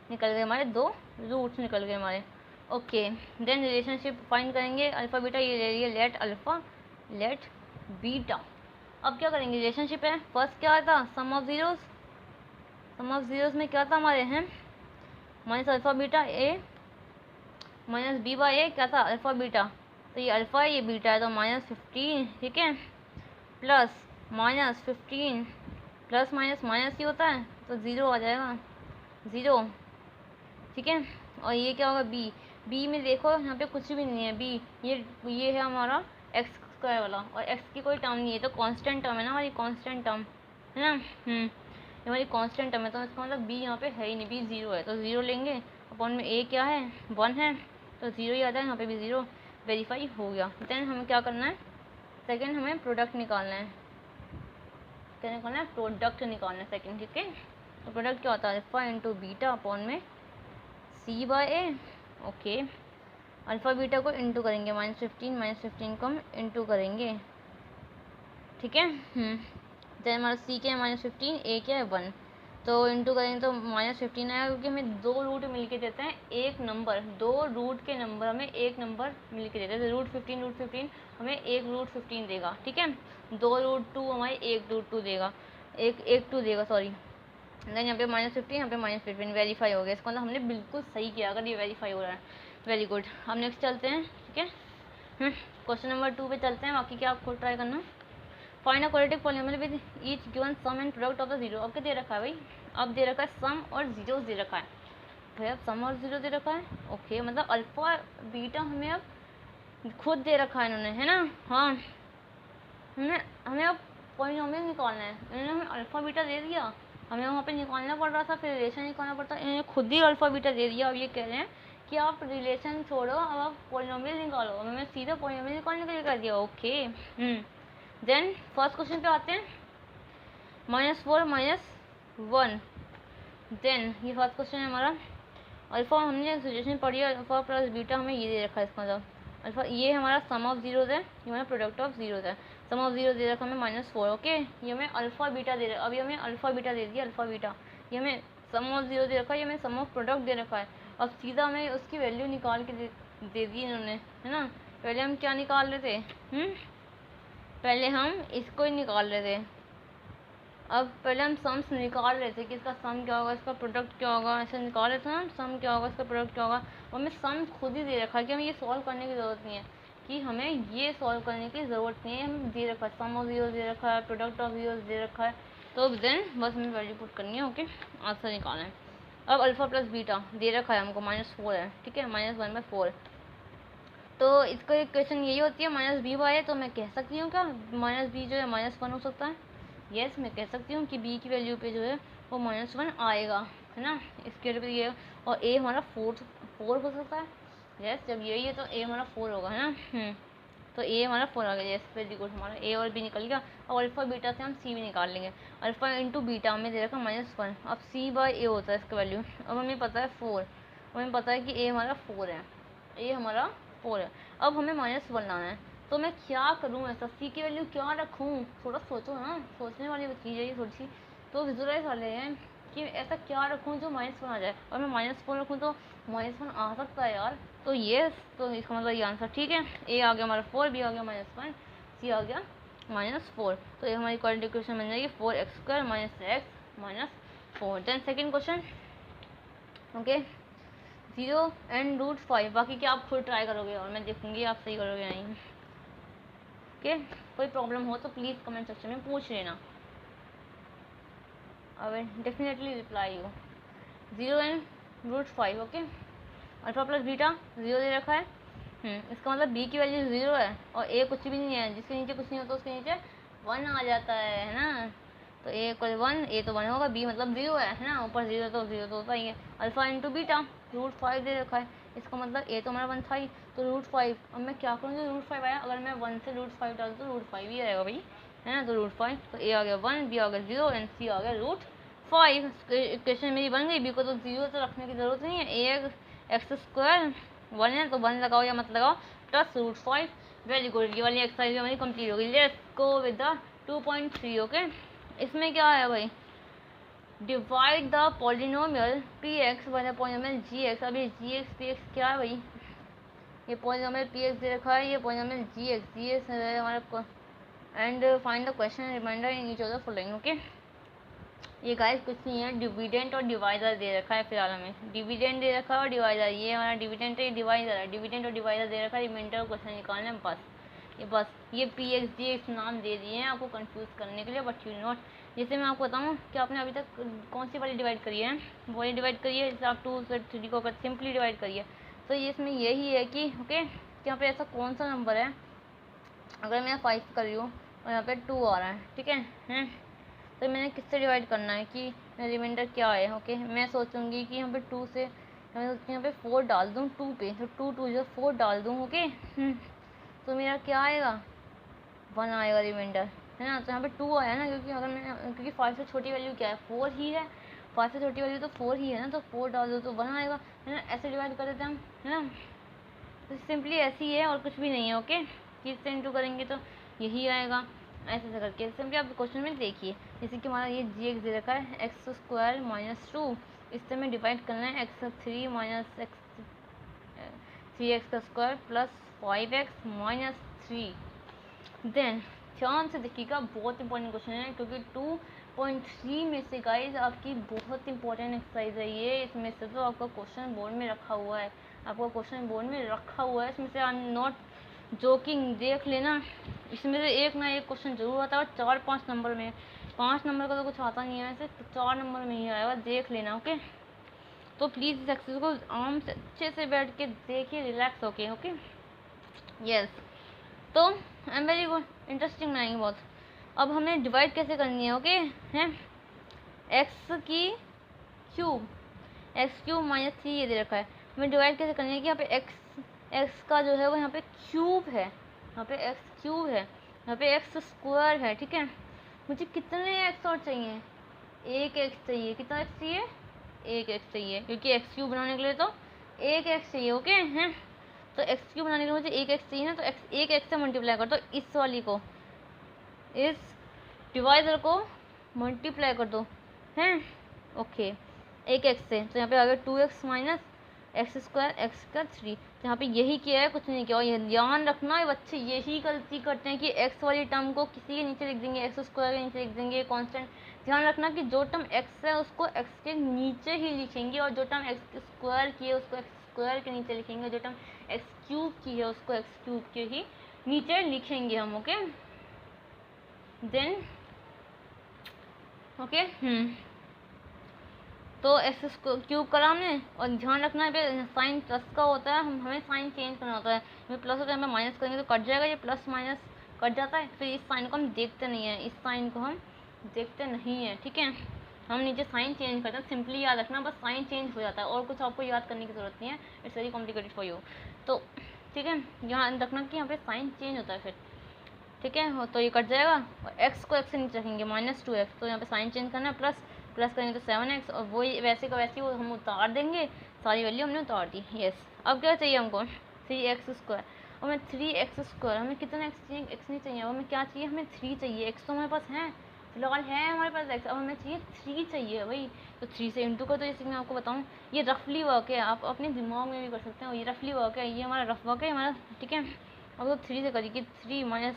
निकल गए हमारे 2 रूट्स निकल गए हमारे। ओके, देन रिलेशनशिप फाइंड करेंगे, अल्फा बीटा ये ले रही है, लेट अल्फा लेट बीटा। अब क्या करेंगे, रिलेशनशिप है, फर्स्ट क्या था, sum of zeros, sum of zeros में क्या था हमारे हैं, -अल्फा बीटा a -b/a क्या था, अल्फा बीटा, तो ये अल्फा है ये बीटा है, तो -15, ठीक है, प्लस -15 प्लस माइनस माइनस ही होता है तो 0 आ जाएगा, 0, ठीक है। और ये क्या होगा b बी में देखो यहाँ पे कुछ भी नहीं है, बी ये है हमारा एक्स स्क्वायर वाला, और एक्स की कोई टर्म नहीं है, तो कांस्टेंट टर्म है ना हमारी, कांस्टेंट टर्म है ना। ये हमारी कांस्टेंट टर्म है, तो इसका मतलब बी यहाँ पे है ही नहीं, बी ज़ीरो है, तो ज़ीरो लेंगे। अपॉन में ए क्या है 1 है, तो ज़ीरो ही आता है, यहाँ पे भी ज़ीरो, वेरीफाई हो गया। देन हमें क्या करना है, सेकेंड हमें प्रोडक्ट निकालना है, क्या निकालना है, प्रोडक्ट निकालना है सेकेंड, ठीक है। तो प्रोडक्ट क्या होता है, अल्फा इंटू बीटा अपॉन में सी by A, okay. Alpha beta को इंटू करेंगे, -15 को हम इंटू करेंगे, ठीक है। जैसे हमारा सी क्या है -15, ए क्या है 1, तो इंटू करेंगे तो -15 आएगा, क्योंकि हमें दो रूट मिलके देते हैं एक नंबर, दो रूट के नंबर हमें एक नंबर मिलके देते हैं, तो रूट 15 हमें एक रूट 15 देगा, ठीक है। दो रूट 2 हमारे एक रूट 2 देगा, एक 2 देगा, सॉरी। देन यहाँ पे -15, यहाँ पे -15, वेरीफाई हो गया। इसका मतलब हमने बिल्कुल सही किया अगर ये वेरीफाई हो रहा है, वेरी गुड। हम नेक्स्ट चलते हैं, ठीक है। क्वेश्चन नंबर 2 पे चलते हैं, बाकी क्या आपको ट्राई करना। Find a quadratic polynomial with each given sum and product of the zero. अब क्या दे रखा है भाई, अब दे रखा है सम और जीरो दे रखा है भाई, अब सम और जीरो दे रखा है, ओके। मतलब अल्फा बीटा हमें अब खुद दे रखा है इन्होंने, है ना। हाँ, हमें अब पॉलीनोमियल निकालना है, इन्होंने हमें अल्फा बीटा दे दिया, हमें वहाँ पे निकालना पड़ रहा था, फिर रिलेशन निकालना पड़ता, इन्होंने खुद ही अल्फा बीटा दे दिया। अब ये कह रहे हैं कि आप रिलेशन छोड़ो, अब आप पॉलीनोमियल निकालो, हमें सीधा पॉलीनोमियल निकालने के लिए कर दिया, ओके। देन फर्स्ट क्वेश्चन पे आते हैं, -4 -1। देन ये फर्स्ट क्वेश्चन है हमारा, अल्फा हमने सिचुएशन पढ़ी है, अल्फा प्लस बीटा हमें ये दे रखा है, इसका मतलब अल्फा ये हमारा सम ऑफ जीरोज है, ये हमारा प्रोडक्ट ऑफ जीरोज है। सम ऑफ जीरो दे रखा हमें -4, ओके। ये हमें अल्फा बीटा दे रहा है, अभी हमें अल्फा बीटा दे दिया, अल्फा बीटा। ये हमें सम ऑफ जीरो दे रखा है, ये हमें सम ऑफ प्रोडक्ट दे रखा है। अब सीधा हमें उसकी वैल्यू निकाल के दे दी इन्होंने, है ना। पहले हम क्या निकाल रहे थे, पहले हम इसको ही निकाल रहे थे। अब पहले हम सम्स निकाल रहे थे कि इसका सम क्या होगा, इसका प्रोडक्ट क्या होगा, ऐसे निकाल रहे थे ना, सम क्या होगा, इसका प्रोडक्ट क्या होगा। और हमें सम खुद ही दे रखा है कि हमें ये सॉल्व करने की ज़रूरत नहीं है, कि हमें ये सॉल्व करने की ज़रूरत नहीं है, हमें दे रखा है सम ऑफ जीरो दे रखा है, प्रोडक्ट ऑफ जीरो दे रखा है। तो देन बस हमें वैल्यू पुट करनी है, ओके, आंसर निकालना है। अब अल्फा प्लस बीटा दे रखा है हमको, -4 है, ठीक है, -1/4। तो इसका इक्वेशन यही होती है, -b/a। तो मैं कह सकती हूँ क्या -b जो है -1 हो सकता है, यस मैं कह सकती हूँ कि b की वैल्यू पे जो है वो -1 आएगा, है ना। इसके पे ये, और a हमारा 4 हो सकता है, यस जब यही है तो a हमारा 4 होगा, है ना। तो a हमारा 4 आ गया, यस वेरी गुड, हमारा a और b निकल गया। और अल्फा बीटा से हम c भी निकाल लेंगे, अल्फा इंटू बीटा हमें दे रखा -1, अब c/a होता है इसका वैल्यू। अब हमें पता है 4, हमें पता है कि a हमारा 4 है, a हमारा 4 है। अब हमें -1 लाना है, तो मैं क्या करूँ ऐसा, सी की वैल्यू क्या रखूँ, थोड़ा सोचो ना, सोचने वाली चीज़ है ये थोड़ी सी। तो विजुअलाइज वाले हैं कि ऐसा क्या रखूँ जो -1 आ जाए, और मैं -4 रखूँ तो -1 आ सकता है यार। तो ये, तो इसका मतलब ये आंसर ठीक है, ए आ गया हमारा 4, बी आ गया -1, सी आ गया -4। तो ये हमारी क्वाड्रेटिक इक्वेशन बन जाएगी 4x² - x - 4। Then second question, okay, 0 and √5। बाकी क्या आप खुद ट्राई करोगे और मैं देखूंगी आप सही करोगे नहीं, ओके। कोई प्रॉब्लम हो तो प्लीज़ कमेंट सेक्शन में पूछ लेना, I will definitely reply you. 0 and √5, okay. Alpha plus beta 0 दे रखा है, इसका मतलब b की वैल्यू 0 है, और a कुछ भी नहीं है, जिसके नीचे कुछ नहीं होता उसके नीचे 1 आ जाता है ना। तो a इक्वल 1, a तो 1 होगा, b मतलब 0 है ना, ऊपर 0 तो 0 तो होता ही है। अल्फा इंटू बीटा √5 दे रखा है, इसका मतलब a तो हमारा 1 था ही, तो √5। अब मैं क्या करूँ जो √5 आया, अगर मैं 1 से √5 डालूँ तो √5 ही आएगा भाई, है ना। तो √5, तो a आ गया 1, b आ गया 0 एंड c आ गया √5। इक्वेशन मेरी बन गई। b को तो 0 तो रखने की ज़रूरत नहीं है, x² 1 है तो 1 लगाओ या मत लगाओ, प्लस √5। वेरी गुड, ये वाली एक्सरसाइज हमारी कंप्लीट हो गई। Let's go with the 2.3, okay. इसमें क्या है भाई, divide the polynomial px by the polynomial gx। अब ये gx px क्या है भाई, ये पॉलिनोमियल px दे रखा है, ये पॉलिनोमियल gx है हमारा। And find the question remainder in each of the following, okay. ये गाइस कुछ नहीं है, डिविडेंड और डिवाइडर दे रखा है फिलहाल हमें, डिविडेंड दे रखा है और डिवाइडर, ये हमारा डिविडेंड है, डिवाइडर है, डिविडेंड और डिवाइडर दे रखा है, रिमाइंडर क्वेश्चन निकालना है बस। ये px dx नाम दे दिए हैं आपको कंफ्यूज करने के लिए, बट यू नॉट। जैसे मैं आपको बताऊँ कि आपने अभी तक कौन सी वाली डिवाइड करी है, वो वाली डिवाइड करिए, जैसे आप 2 से 3 को अगर सिंपली डिवाइड करिए तो ये इसमें यही है कि ओके कि यहाँ पे ऐसा कौन सा नंबर है, अगर मैं 5 कर रही हूँ और यहाँ पे 2 आ रहा है, ठीक है हैं, तो मैंने किससे डिवाइड करना है कि रिमाइंडर क्या है। ओके मैं सोचूंगी कि यहाँ पे 2 से मैं सोचती हूँ यहाँ पे 4 डाल दूँ 2 पे, तो 2 2 जो 4 डाल दूँ। ओके तो मेरा क्या आएगा 1 आएगा रिमाइंडर, है ना। तो यहाँ पे 2 आया ना, क्योंकि अगर मैं क्योंकि 5 से छोटी वैल्यू क्या है 4 ही है, 5 से छोटी वैल्यू तो 4 ही है ना, तो 4 डाल दो तो 1 आएगा, है ना। ऐसे डिवाइड कर देते हैं हम, है ना। तो सिंपली ऐसी है और कुछ भी नहीं है। ओके किससे इंटू करेंगे तो यही आएगा, ऐसे ऐसे करके सिंपली आप क्वेश्चन में देखिए। जैसे कि हमारा ये जी एक्स दे रखा है एक्स स्क्वायर माइनस 2, इससे हमें डिवाइड करना है एक्स 3 माइनस एक्स 3x का square plus 5x minus 3। Then ध्यान से देखिएगा, बहुत इंपॉर्टेंट क्वेश्चन है, क्योंकि 2.3 में से गाइज आपकी बहुत इंपॉर्टेंट एक्सरसाइज है ये। इसमें से तो आपका क्वेश्चन बोर्ड में रखा हुआ है, आपका क्वेश्चन बोर्ड में रखा हुआ है, इसमें से आई एम नॉट जोकिंग, देख लेना। इसमें से एक ना एक क्वेश्चन जरूर आता है, 4-5 नंबर में, 5 नंबर का तो कुछ आता नहीं है वैसे, तो 4 नंबर में ही आएगा, देख लेना। ओके तो प्लीज़ इस एक्सरसाइज को आराम से अच्छे से बैठ के देखिए, रिलैक्स होके। ओके यस तो I am very good, interesting बनाएंगे बहुत। अब हमें डिवाइड कैसे करनी है, ओके हैं एक्स की क्यूब, एक्स क्यूब माइनस 3 ये दे रखा है, हमें डिवाइड कैसे करनी है कि यहाँ पे एक्स का जो है वो यहाँ पे क्यूब है, यहाँ पे एक्स क्यूब है, यहाँ पे एक्स स्क्वायर है, ठीक है। मुझे कितने एक्स और चाहिए, एक एक्स चाहिए, कितना एक्स चाहिए, एक एक्स चाहिए, क्योंकि एक्स क्यूब बनाने के लिए तो एक एक्स चाहिए। ओके हैं तो एक्स क्यूब बनाने के लिए मुझे एक एक्स चाहिए ना, तो एक्स एक एक्स से मल्टीप्लाई कर दो, इस वाली को इस डिवाइजर को मल्टीप्लाई कर दो हैं। ओके एक एक्स से, तो यहाँ पे आ गया 2x minus x square x का 3, तो यहाँ पे यही किया है, कुछ नहीं किया। और ये ध्यान रखना है बच्चे, यही गलती करते हैं कि एक्स वाली टर्म को किसी के नीचे लिख देंगे, एक्स स्क्वायर के नीचे लिख देंगे कांस्टेंट। ध्यान रखना कि जो टर्म एक्स है उसको एक्स के नीचे ही लिखेंगे, और जो टर्म एक्स स्क्वायर की है उसको एक्स स्क्वायर के नीचे लिखेंगे, जो टर्म एक्स क्यूब की है उसको एक्स क्यूब के ही नीचे लिखेंगे हम। ओके देन ओके तो एक्स क्यूब करा हमने, और ध्यान रखना है साइन प्लस का होता है, हमें साइन चेंज करना होता है, हमें प्लस होता है, हमें माइनस करेंगे तो कट जाएगा, ये प्लस माइनस कट जाता है, फिर इस साइन को हम देखते नहीं है, इस साइन को हम देखते नहीं है, ठीक है। हम नीचे साइन चेंज करते हैं, सिंपली याद रखना बस साइन चेंज हो जाता है, और कुछ आपको याद करने की ज़रूरत नहीं है, it's very complicated for you. तो ठीक है ध्यान रखना कि यहाँ पे साइन चेंज होता है फिर, ठीक है। तो ये कट जाएगा और एक्स को एक्स से नीचे रखेंगे माइनस 2x, तो यहाँ पे साइन चेंज करना है, प्लस करेंगे तो 7x, और वही वैसे का वैसे ही वो हम उतार देंगे, सारी वैल्यू हमने उतार दी। यस अब क्या चाहिए हमको 3x स्क्वायर, और हमें 3x स्क्वायर, हमें कितना एक्स चाहिए, एक्स नहीं चाहिए, हमें क्या चाहिए, हमें 3 चाहिए। एक्स तो हमारे पास है फिलहाल, है हमारे पास एक्स, अब हमें चाहिए 3 चाहिए भाई, तो 3 से इंटू कर दो। जैसे मैं आपको बताऊँ ये रफली वर्क है, आप अपने दिमाग में भी कर सकते हो, ये रफली वर्क है, ये हमारा रफ वर्क है हमारा, ठीक है। अब तो 3 से करिए, 3 माइनस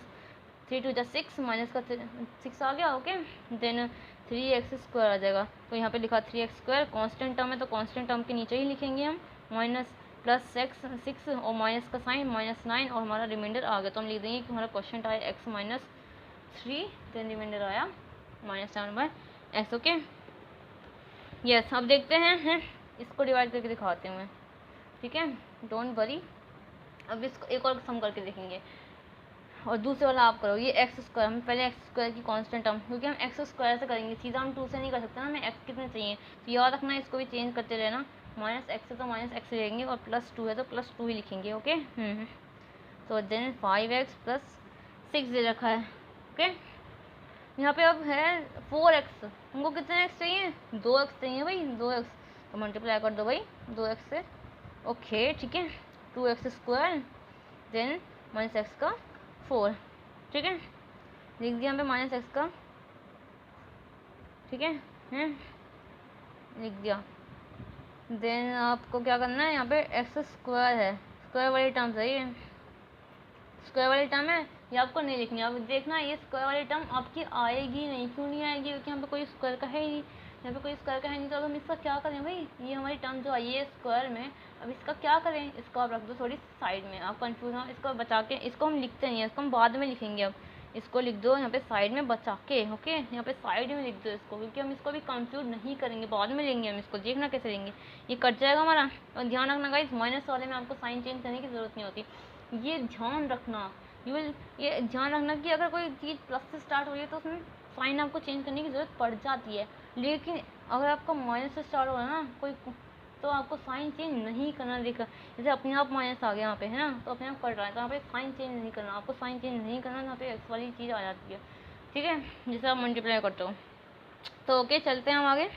3 2 6 माइनस का 6 आ गया। ओके देन 3x स्क्वायर आ जाएगा, तो यहाँ पे लिखा 3x स्क्वायर, कॉन्स्टेंट टर्म है तो कॉन्स्टेंट टर्म के नीचे ही लिखेंगे हम, माइनस प्लस 6 और माइनस का साइन -9, और हमारा रिमाइंडर आ गया, तो हम लिख देंगे कि हमारा क्वेश्चन आया x माइनस 3, देन रिमाइंडर आया -7/x। ओके यस अब देखते हैं इसको डिवाइड करके दिखाते हैं मैं, ठीक है डोंट वरी। अब इसको एक और सम करके देखेंगे, और दूसरे वाला आप करो। ये एक्स स्क्वायर, हम पहले एक्स स्क्वायर की कांस्टेंट टर्म, क्योंकि हम एक्स स्क्वायर से करेंगे, सीधा हम 2 से नहीं कर सकते ना, हमें एक्स कितने चाहिए, तो याद रखना इसको भी चेंज करते रहना, माइनस एक्स है तो माइनस एक्स लेंगे, और प्लस 2 है तो प्लस 2 ही लिखेंगे। ओके तो देन 5x प्लस 6 दे रखा है। ओके यहाँ पे अब है 4x, हमको कितने एक्स चाहिए, 2x चाहिए भाई, 2x, तो मल्टीप्लाई कर दो भाई 2x से। ओके ठीक है 2x square then minus x का 4, ठीक है लिख दिया यहाँ पे माइनस एक्स का, ठीक है लिख दिया। देन आपको क्या करना है, यहाँ पे एक्स स्क्वायर है, स्क्वायर वाली टर्म है, ये स्क्वायर वाली टर्म है, ये आपको नहीं लिखनी। अब देखना ये स्क्वायर वाली टर्म आपकी आएगी नहीं, क्यों नहीं आएगी, क्योंकि यहाँ पे कोई स्क्वायर का है ही नहीं, यहाँ पे कोई स्क्वायर का है नहीं, तो अब हम इसका क्या करें भाई, ये हमारी टर्म जो आई है स्क्वायर में, अब इसका क्या करें, इसको आप रख दो थोड़ी साइड में, आप कंफ्यूज हो, इसको बचा के, इसको हम लिखते नहीं है, इसको हम बाद में लिखेंगे। अब इसको लिख दो यहाँ पे साइड में बचा के, ओके, यहाँ पे साइड में लिख दो इसको, क्योंकि हम इसको भी कंप्यूट नहीं करेंगे, बाद में लेंगे हम इसको, देखना कैसे लेंगे। ये कट जाएगा हमारा। और ध्यान रखना गाइस, माइनस वाले में आपको साइन चेंज करने की ज़रूरत नहीं होती, ये ध्यान रखना। ये ध्यान रखना कि अगर कोई चीज़ प्लस से स्टार्ट हो रही है तो उसमें साइन आपको चेंज करने की ज़रूरत पड़ जाती है, लेकिन अगर आपका माइनस से स्टार्ट हो रहा है ना कोई, तो आपको साइन चेंज नहीं करना। देखा, जैसे अपने आप माइनस आ गया यहाँ पे है ना, तो अपने आप कट रहा है, तो यहाँ पे साइन चेंज नहीं करना, आपको साइन चेंज नहीं करना, यहाँ पे एक्स वाली चीज़ आ जाती है, ठीक है, जैसे आप मल्टीप्लाई करते हो। तो ओके, चलते हैं हम आगे।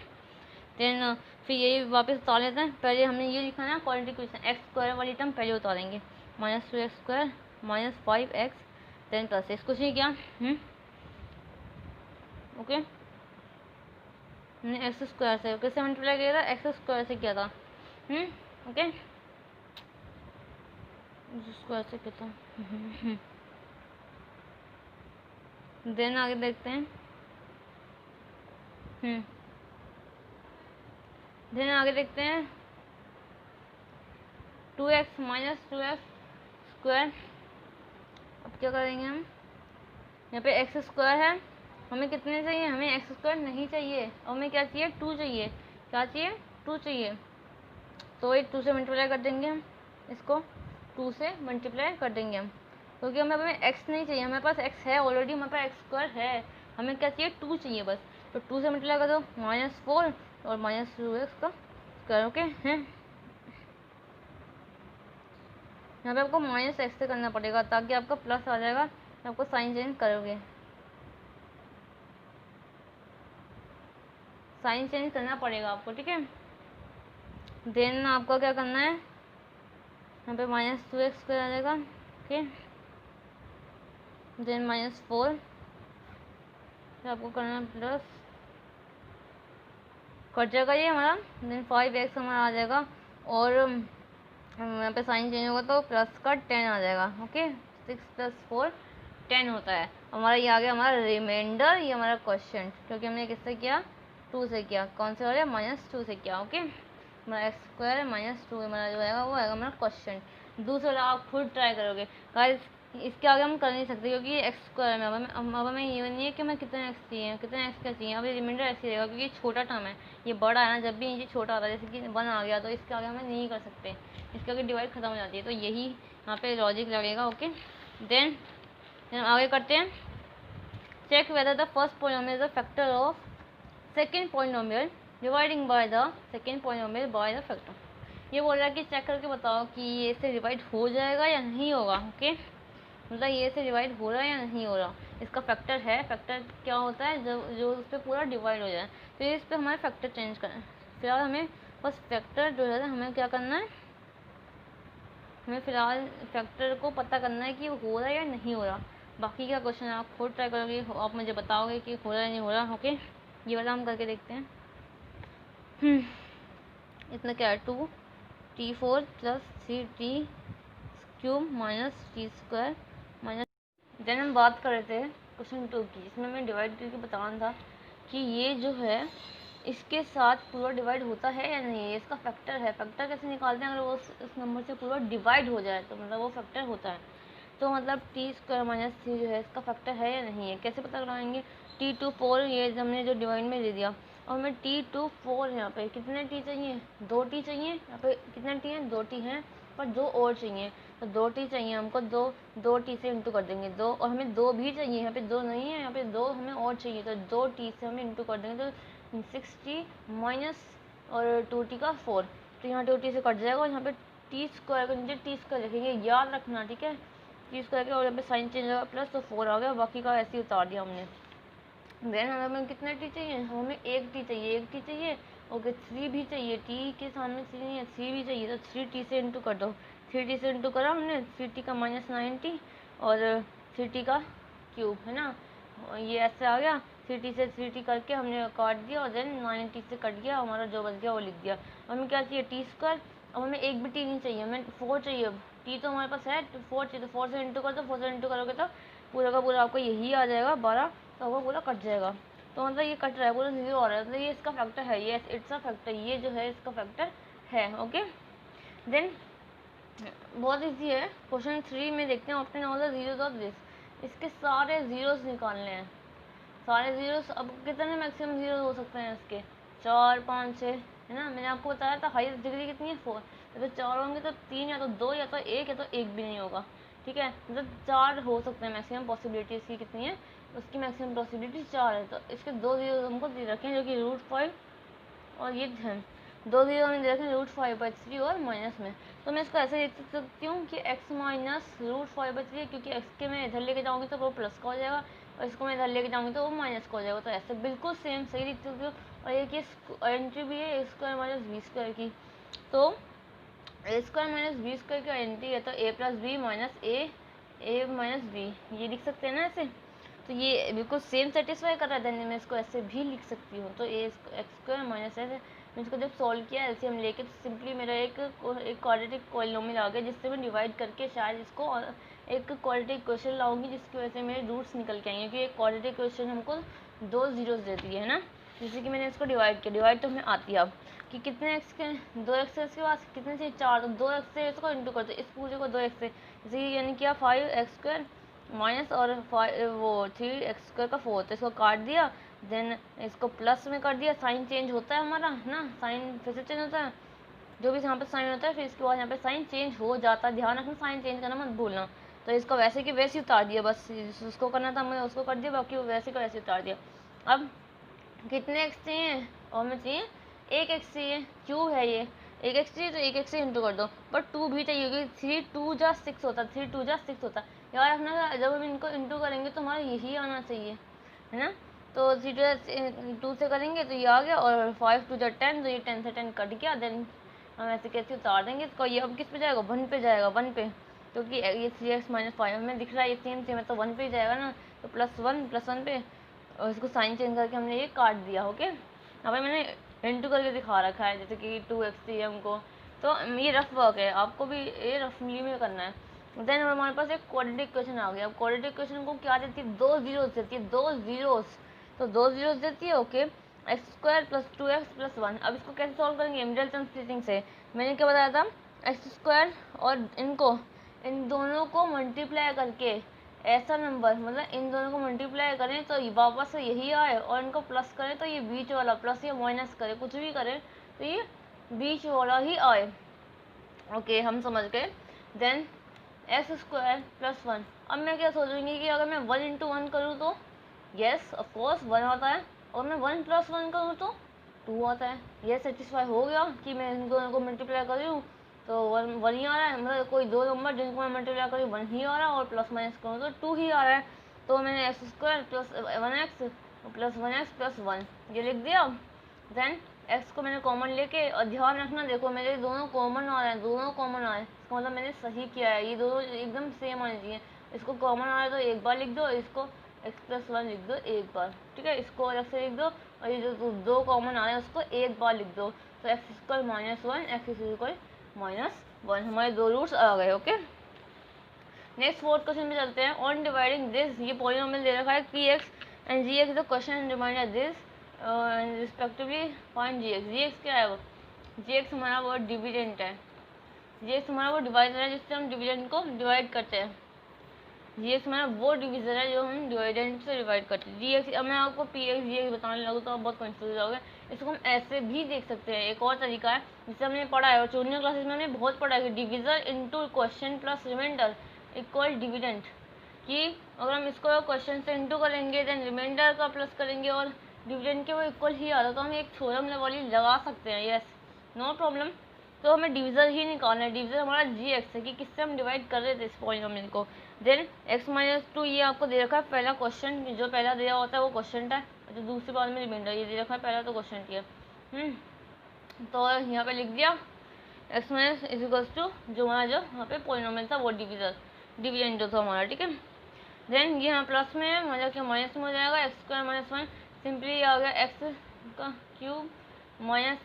देन फिर यही वापस उतार लेते हैं। पहले हमने ये लिखा है ना क्वाड्रेटिक इक्वेशन, एक्स स्क्वायर वाली टर्म पहले उतारेंगे, -2x² -5x, then plus x, कुछ नहीं किया। ओके, हमने एक्स स्क्वायर से कैसे मल्टीप्लाई किया था, एक्स स्क्वायर से किया था। ओके, स्क्वायर से किया था। देन आगे देखते हैं। देन आगे देखते हैं 2x -2x²। अब क्या करेंगे हम, यहाँ पे एक्स स्क्वायर है, हमें कितने चाहिए, हमें एक्स स्क्वायर नहीं चाहिए, और हमें क्या चाहिए, 2 चाहिए। क्या चाहिए, 2 चाहिए। तो ये 2 से मल्टीप्लाई कर देंगे हम, इसको 2 से मल्टीप्लाई कर देंगे हम, क्योंकि हमें एक्स नहीं चाहिए, हमारे पास एक्स है ऑलरेडी, हमारे पास एक्स स्क्वायर है, हमें क्या चाहिए, 2 चाहिए बस। तो 2 से मल्टीप्लाई कर दो, -4 और -2x का स्क्वायर। ओके हैं, यहाँ पे आपको -x से करना पड़ेगा ताकि आपका प्लस आ जाएगा, तो आपको साइन चेंज करोगे, साइन चेंज करना पड़ेगा आपको, ठीक है। देन आपको क्या करना है, यहाँ पे -2x² आ जाएगा, ओके, देन -4, फिर आपको करना है प्लस, कट जाएगा ये हमारा, देन 5x हमारा आ जाएगा, और यहाँ पे साइन चेंज होगा तो प्लस का 10 आ जाएगा। ओके, 6 + 4 10 होता है हमारा। ये आ गया हमारा रिमाइंडर, ये हमारा क्वेश्चन, क्योंकि हमने किससे किया, 2 से किया, कौन से वाले, -2 से किया। ओके, हमारा x² -2 हमारा जो आएगा वो आएगा हमारा क्वेश्चन। दूसरा वाला आप खुद ट्राई करोगे गाइस, इसके आगे हम कर नहीं सकते क्योंकि ये x² में अब हमें ये नहीं है कि हमें कितने x चाहिए, कितने x क्या चाहिए, अब ये रिमाइंडर ऐसे रहेगा क्योंकि ये छोटा टर्म है, ये बड़ा है ना, जब भी ये छोटा आता है जैसे कि 1 आ गया तो इसके आगे हमें नहीं कर सकते, इसके आगे डिवाइड खत्म हो जाती है, तो यही यहाँ पे लॉजिक लगेगा। ओके, देन आगे करते हैं, check whether the first polynomial is the factor of second polynomial dividing by the second polynomial by the factor. ये बोल रहा है कि चेक करके बताओ कि ये इससे डिवाइड हो जाएगा या नहीं होगा। ओके, मतलब ये से डिवाइड हो रहा है या नहीं हो रहा, इसका फैक्टर है। फैक्टर क्या होता है, जो उस पर पूरा डिवाइड हो जाए, तो इस पर हमारे फैक्टर चेंज करना। फिलहाल हमें बस फैक्टर जो है हमें क्या करना है, हमें फिलहाल फैक्टर को पता करना है कि हो रहा है या नहीं हो रहा। बाकी का क्वेश्चन आप खुद ट्राई करोगे, आप मुझे बताओगे कि हो रहा है नहीं हो रहा। ओके, ये वाला हम करके देखते हैं। इतना क्या है, 2t4 + 3t³ -t² minus. Then हम बात कर रहे थे क्वेश्चन 2 की, जिसमें मैं डिवाइड करके बताना था कि ये जो है इसके साथ पूरा डिवाइड होता है या नहीं है, इसका फैक्टर है। फैक्टर कैसे निकालते हैं, अगर वो उस नंबर से पूरा डिवाइड हो जाए तो मतलब वो फैक्टर होता है। तो मतलब t² -3 जो है इसका फैक्टर है या नहीं है, कैसे पता लगाएंगे। t2 ये हमने जो डिवाइड में दे दिया, और हमें t2 यहाँ पे कितने t चाहिए, 2 t चाहिए। यहाँ पे कितने t हैं, 2 t हैं, पर 2 और चाहिए, तो 2 t चाहिए हमको, 2 t से इंटू कर देंगे 2, और हमें 2 भी चाहिए, यहाँ पे 2 नहीं है, यहाँ पे 2 हमें और चाहिए, तो 2 t से हमें इंटू कर देंगे, तो 6t माइनस और 2t का 4, तो यहाँ 2t से कट जाएगा, और यहाँ पे t² को नीचे t² लिखेंगे, याद रखना, ठीक है। t² के और यहाँ पे साइन चेंज होगा प्लस, तो 4 आ गया, बाकी का ऐसे ही उतार दिया हमने। देन हमें कितने टी चाहिए, हमें 1 टी चाहिए, 1 टी चाहिए। ओके, 3 भी चाहिए, टी के सामने 3 नहीं है, 3 भी चाहिए, तो 3t से इंटू कर दो। 3t से इंटू करा हमने, 3t का -9t और 3t का क्यूब, है ना, ये ऐसे आ गया। 3t से 3t करके हमने काट दिया, और देन 9t से कट गया, हमारा जो बच गया वो लिख दिया। हमें क्या चाहिए, t²। अब हमें 1 भी t नहीं चाहिए, हमें 4 चाहिए। अब t तो हमारे पास है, तो 4 चाहिए, तो 4 से इंटू कर दो। 4 से इंटू करोगे तो पूरा का पूरा आपको यही आ जाएगा 12, तो वो पूरा कट जाएगा। तो मतलब ये कट रहा है, पूरा 0 आ रहा है, मतलब ये इसका फैक्टर है, ये इट्स अ फैक्टर, ये जो है इसका फैक्टर है। ओके, देन बहुत इजी है। क्वेश्चन 3 में देखते हैं, option all the zeros of this. इसके सारे ज़ीरोस निकालने हैं, सारे ज़ीरोस। अब कितने मैक्सिमम ज़ीरो हो सकते हैं इसके? 4 5 6 है ना। मैंने आपको बताया था हाईएस्ट डिग्री कितनी है 4। तो 4 होंगे तो 3 या तो 2 या तो 1 या तो 1 भी नहीं होगा, ठीक है। मतलब 4 हो सकते हैं मैक्सिमम पॉसिबिलिटी इसकी कितनी है, उसकी मैक्सिमम पॉसिबिलिटी 4 है। तो इसके 2 ज़ीरो हमको दे रखे हैं जो कि √5 और ये है 2 ज़ीरो हमें दे रखे हैं √5/3 और माइनस में। तो मैं इसको ऐसे लिख सकती हूँ कि x माइनस √5/3, क्योंकि x के मैं इधर लेके जाऊँगी तो वो प्लस का हो जाएगा और इसको मैं इधर लेके जाऊँगी तो वो माइनस का हो जाएगा। तो ऐसे बिल्कुल सेम सही लिख सकती हूँ। और ये कि आइडेंटिटी भी है a² माइनस b² की, तो a² माइनस b² की आइडेंटिटी है तो a plus b minus a minus b, ये लिख सकते हैं ना ऐसे। तो ये बिल्कुल सेम सेटिस्फाई कर रहा है, देन मैं इसको ऐसे भी लिख सकती हूँ। तो x² माइनस ऐसे मैं इसको जब सॉल्व किया एलसीएम लेके तो सिंपली मेरा एक क्वाड्रेटिक पॉलिनोमियल आ गया, जिससे मैं डिवाइड करके शायद इसको एक क्वाड्रेटिक क्वेश्चन लाऊंगी जिसकी वजह से मेरे रूट्स निकल के आएंगे, क्योंकि एक क्वाड्रेटिक क्वेश्चन हमको 2 ज़ीरोस देती है ना। जैसे कि मैंने इसको डिवाइड किया, डिवाइड तो हमें आती है अब कि कितने एक्स के 2x है इसके पास, कितने से 4, तो 2x से इसको इंटू करते इस पूरे को 2x से, जैसे कि यानी क्या 5x² माइनस और 3x² का 4, तो इसको काट दिया, देन इसको प्लस में कर दिया। साइन चेंज होता है हमारा ना, साइन फिर से चेंज होता है, जो भी यहाँ पे साइन होता है फिर इसके बाद यहाँ पे साइन चेंज हो जाता है। ध्यान रखना, साइन चेंज करना मत भूलना। तो इसको वैसे कि वैसे उतार दिया, बस उसको करना था मैंने उसको कर दिया, बाकी वो वैसे का वैसे उतार दिया। अब कितने एक्स चाहिए, और हमें चाहिए 1 एक्स चाहिए, क्यों है ये 1 एक्स चाहिए तो 1 एक्स से इंटू कर दो, पर 2 भी चाहिए क्योंकि 3 2 जा 6 होता, 3 2 जा 6 होता। यार अपना जब हम इनको इंटू करेंगे तो हमारा यही आना चाहिए, है ना। तो 2 से करेंगे तो ये आ गया, और 5 2 जा 10, तो ये 10 से 10 कट गया। देन हम ऐसे कैसे उतार देंगे इसको, ये अब किस पे जाएगा, 1 पे जाएगा, 1 पे, क्योंकि ये 3x माइनस 5 हमें दिख रहा है ये सेम सेम है तो 1 पे ही जाएगा ना। तो +1 पे, और इसको साइन चेंज करके हमने ये काट दिया। ओके, यहाँ पे मैंने इंटू करके दिखा रखा है, जैसे कि 2x चाहिए हमको। तो ये रफ वर्क है, आपको भी ये रफली में करना है। देन हमारे पास एक क्वाड्रेटिक क्वेश्चन आ गया। अब क्वाड्रेटिक क्वेश्चन को क्या देती है, 2 ज़ीरोस देती है, 2 ज़ीरोस, तो 2 ज़ीरोस देती है। Okay, x² + 2x + 1। अब इसको कैसे सॉल्व करेंगे, मिडलटन स्प्लिटिंग से। मैंने क्या बताया था, x² और इन दोनों को मल्टीप्लाई करके ऐसा नंबर, मतलब इन दोनों को मल्टीप्लाई करें तो वापस से यही आए, और इनको प्लस करें तो ये बीच वाला, प्लस या माइनस करें कुछ भी करें तो ये बीच वाला ही आए। ओके, हम समझ गए। Then x² + 1। अब मैं क्या सोचूंगी कि अगर मैं 1 × 1 करूँ तो यस ऑफकोर्स 1 आता है, और मैं 1 + 1 करूँ तो 2 आता है। ये सेटिस्फाई हो गया कि मैं इन दोनों को मल्टीप्लाई कर रही हूँ तो 1 ही आ रहा है, मतलब कोई 2 नंबर जिनको मैं मल्टीप्लाई करी 1 ही आ रहा है, और प्लस माइनस करूँ तो 2 ही आ रहा है। तो मैंने x² + 1x + 1x + 1 ये लिख दिया। देन x को मैंने कॉमन लेके, और ध्यान रखना देखो मेरे दोनों कॉमन आ रहे हैं, दोनों कॉमन आ रहे हैं, इसका मतलब मैंने सही किया है, ये दोनों एकदम सेम आने चाहिए। इसको कॉमन आ रहा है तो एक बार लिख दो, इसको x + 1 लिख दो एक बार, ठीक है, इसको अलग से लिख दो, और ये जो 2 कॉमन आ रहे हैं उसको एक बार लिख दो। तो x² - 1 x -1 हमारे 2 रूट्स आ गए। ओके, नेक्स्ट 4th क्वेश्चन पे चलते हैं। ऑन डिवाइडिंग दिस, ये पॉलिनोमियल दे रखा है px and gx, the question remainder this respectively find gx। gx क्या है, वो gx हमारा वो डिविडेंट है, gx हमारा वो डिवाइजर है जिससे हम डिविडेंट को डिवाइड करते हैं। gx हमारा वो डिविजन है जो हम डिवाइडेंट से डिवाइड करते हैं। gx, अब मैं आपको px gx बताने लगूँ तो आप बहुत कंफ्यूज हो गए। इसको हम ऐसे भी देख सकते हैं, एक और तरीका है जिससे हमने पढ़ा है, और जूनियर क्लासेस में हमने बहुत पढ़ा है कि divisor into question plus remainder equal dividend, कि अगर हम इसको क्वेश्चन से इंटू करेंगे देन रिमाइंडर का प्लस करेंगे और डिविडेंड के वो इक्वल ही आता है, तो हम एक थ्योरम वाली लगा सकते हैं। Yes, no problem. तो हमें डिविजर ही निकालना है, डिविजर हमारा gx है कि किससे हम डिवाइड कर रहे थे इस पॉलिनोमियल को। देन x - 2 ये आपको दे रखा है पहला क्वेश्चन, जो पहला दिया होता है वो क्वेश्चन है, जो दूसरी बार में रिमाइंडर ये दे रखा है, पहला तो क्वेश्चन है। तो यहाँ पे लिख दिया x - = जो हमारा जो यहाँ पे पॉलिनोमियल था वो डिविडेंड जो था हमारा, ठीक है। देन ये यहाँ प्लस में है, मतलब कि माइनस में हो जाएगा, x² - 1 सिंपली आ गया x³ -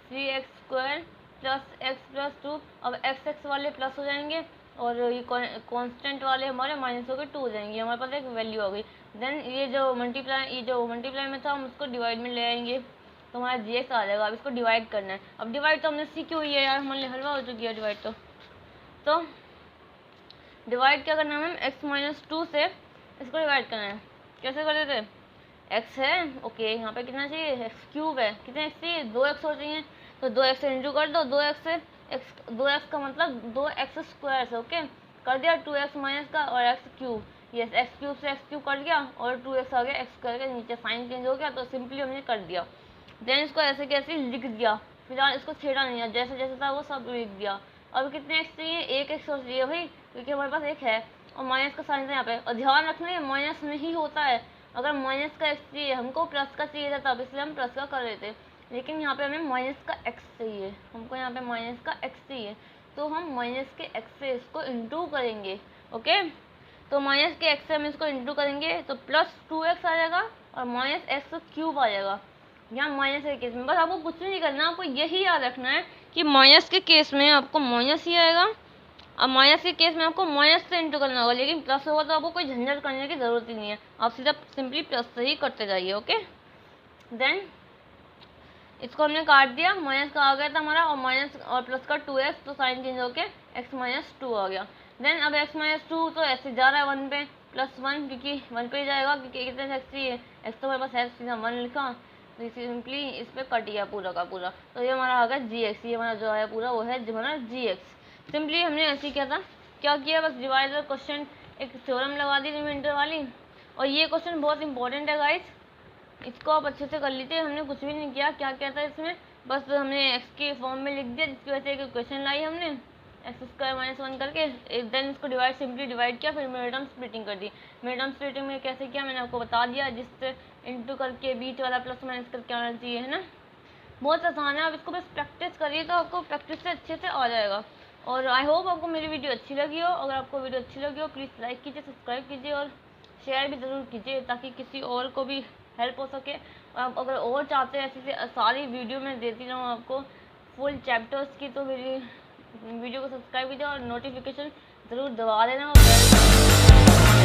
3x² + x + 2। अब x वाले प्लस हो जाएंगे और ये कांस्टेंट वाले हमारे माइनस होकर 2 हो जाएंगे, हमारे पास एक वैल्यू आ गई। देन ये जो मल्टीप्लाई में था हम उसको डिवाइड में ले आएंगे तो हमारा gx आ जाएगा। अब इसको डिवाइड करना है, अब डिवाइड तो हमने सीखी हुई है यार, हमारे हलवा हो चुकी है डिवाइड। तो डिवाइड क्या करना है, हम x - 2 से इसको डिवाइड करना है। कैसे कर देते? एक्स है, ओके, यहाँ पे कितना चाहिए? एक्स क्यूब है, कितने एक्स चाहिए? 2x और चाहिए, तो 2x से इंटू कर दो। 2x से एक्स, 2x का मतलब 2x स्क्वायर से, ओके, कर दिया 2x माइनस का और x cube, yes, x cube से एक्स क्यूब कट गया और 2x आ गया, एक्स स्क्वायर के नीचे साइन चेंज हो गया, तो सिंपली हमने कर दिया। देन इसको ऐसे कैसे लिख दिया, फिलहाल इसको छेड़ा नहीं है, जैसे जैसे था वो सब लिख दिया। अब कितने एक्स चाहिए? 1x और चाहिए भाई, क्योंकि हमारे पास एक है और माइनस का साइन था यहाँ पे, और ध्यान रखना है माइनस में ही होता है। अगर माइनस का एक्स चाहिए, हमको प्लस का चाहिए था तब, इसलिए हम प्लस का कर रहे थे, लेकिन यहाँ पे हमें माइनस का एक्स चाहिए, हमको यहाँ पे माइनस का एक्स चाहिए, तो हम माइनस के एक्स से इसको इंटू करेंगे, ओके। तो माइनस के एक्स से हम इसको इंटू करेंगे तो प्लस 2x आ जाएगा और माइनस एक्स क्यूब आ जाएगा यहाँ माइनस के केस में। बस आपको कुछ नहीं करना, आपको यही याद रखना है कि माइनस के केस में आपको माइनस ही आएगा और माइनस के केस में आपको माइनस से इंटू करना होगा, लेकिन प्लस होगा तो आपको कोई झंझट करने की ज़रूरत ही नहीं है, आप सीधा सिंपली प्लस से ही करते जाइए, ओके। देन इसको हमने काट दिया, माइनस का आ गया था हमारा और माइनस और प्लस का 2x, तो साइन चेंज होके x माइनस 2 आ गया। देन अब x माइनस 2 तो ऐसे जा रहा है 1 पे, प्लस 1 क्योंकि 1 पे ही जाएगा, क्योंकि कितने x चाहिए, x तो हमारे पास है, सीधा 1 लिखा, तो सिंपली इस पर कट गया पूरा का पूरा, तो ये हमारा आ गया gx, ये हमारा जो आया पूरा वो है हमारा gx। सिंपली हमने ऐसे किया था, क्या किया, बस डिवाइडर क्वेश्चन एक थ्योरम लगा दी रिमाइंडर वाली, और ये क्वेश्चन बहुत इंपॉर्टेंट है गाइस, इसको आप अच्छे से कर लीजिए। हमने कुछ भी नहीं किया, क्या क्या था इसमें, बस हमने एक्स के फॉर्म में लिख दिया, जिसकी वजह से एक क्वेश्चन लाई हमने एक्स स्क्वायर माइनस 1 करके, देन इसको डिवाइड सिंपली डिवाइड किया, फिर मिड-टर्म स्प्लिटिंग कर दी। मिड-टर्म स्प्लिटिंग में कैसे किया मैंने आपको बता दिया, जिससे इंटू करके बीच वाला प्लस माइनस करके आना चाहिए, है ना, बहुत आसान है। आप इसको बस प्रैक्टिस करिए तो आपको प्रैक्टिस से अच्छे से आ जाएगा। और आई होप आपको मेरी वीडियो अच्छी लगी हो। अगर आपको वीडियो अच्छी लगी हो प्लीज़ लाइक कीजिए, सब्सक्राइब कीजिए और शेयर भी ज़रूर कीजिए, ताकि किसी और को भी हेल्प हो सके। और आप अगर और चाहते हैं ऐसी सारी वीडियो मैं देती रहूँ आपको फुल चैप्टर्स की, तो मेरी वीडियो को सब्सक्राइब कीजिए और नोटिफिकेशन ज़रूर दबा देना और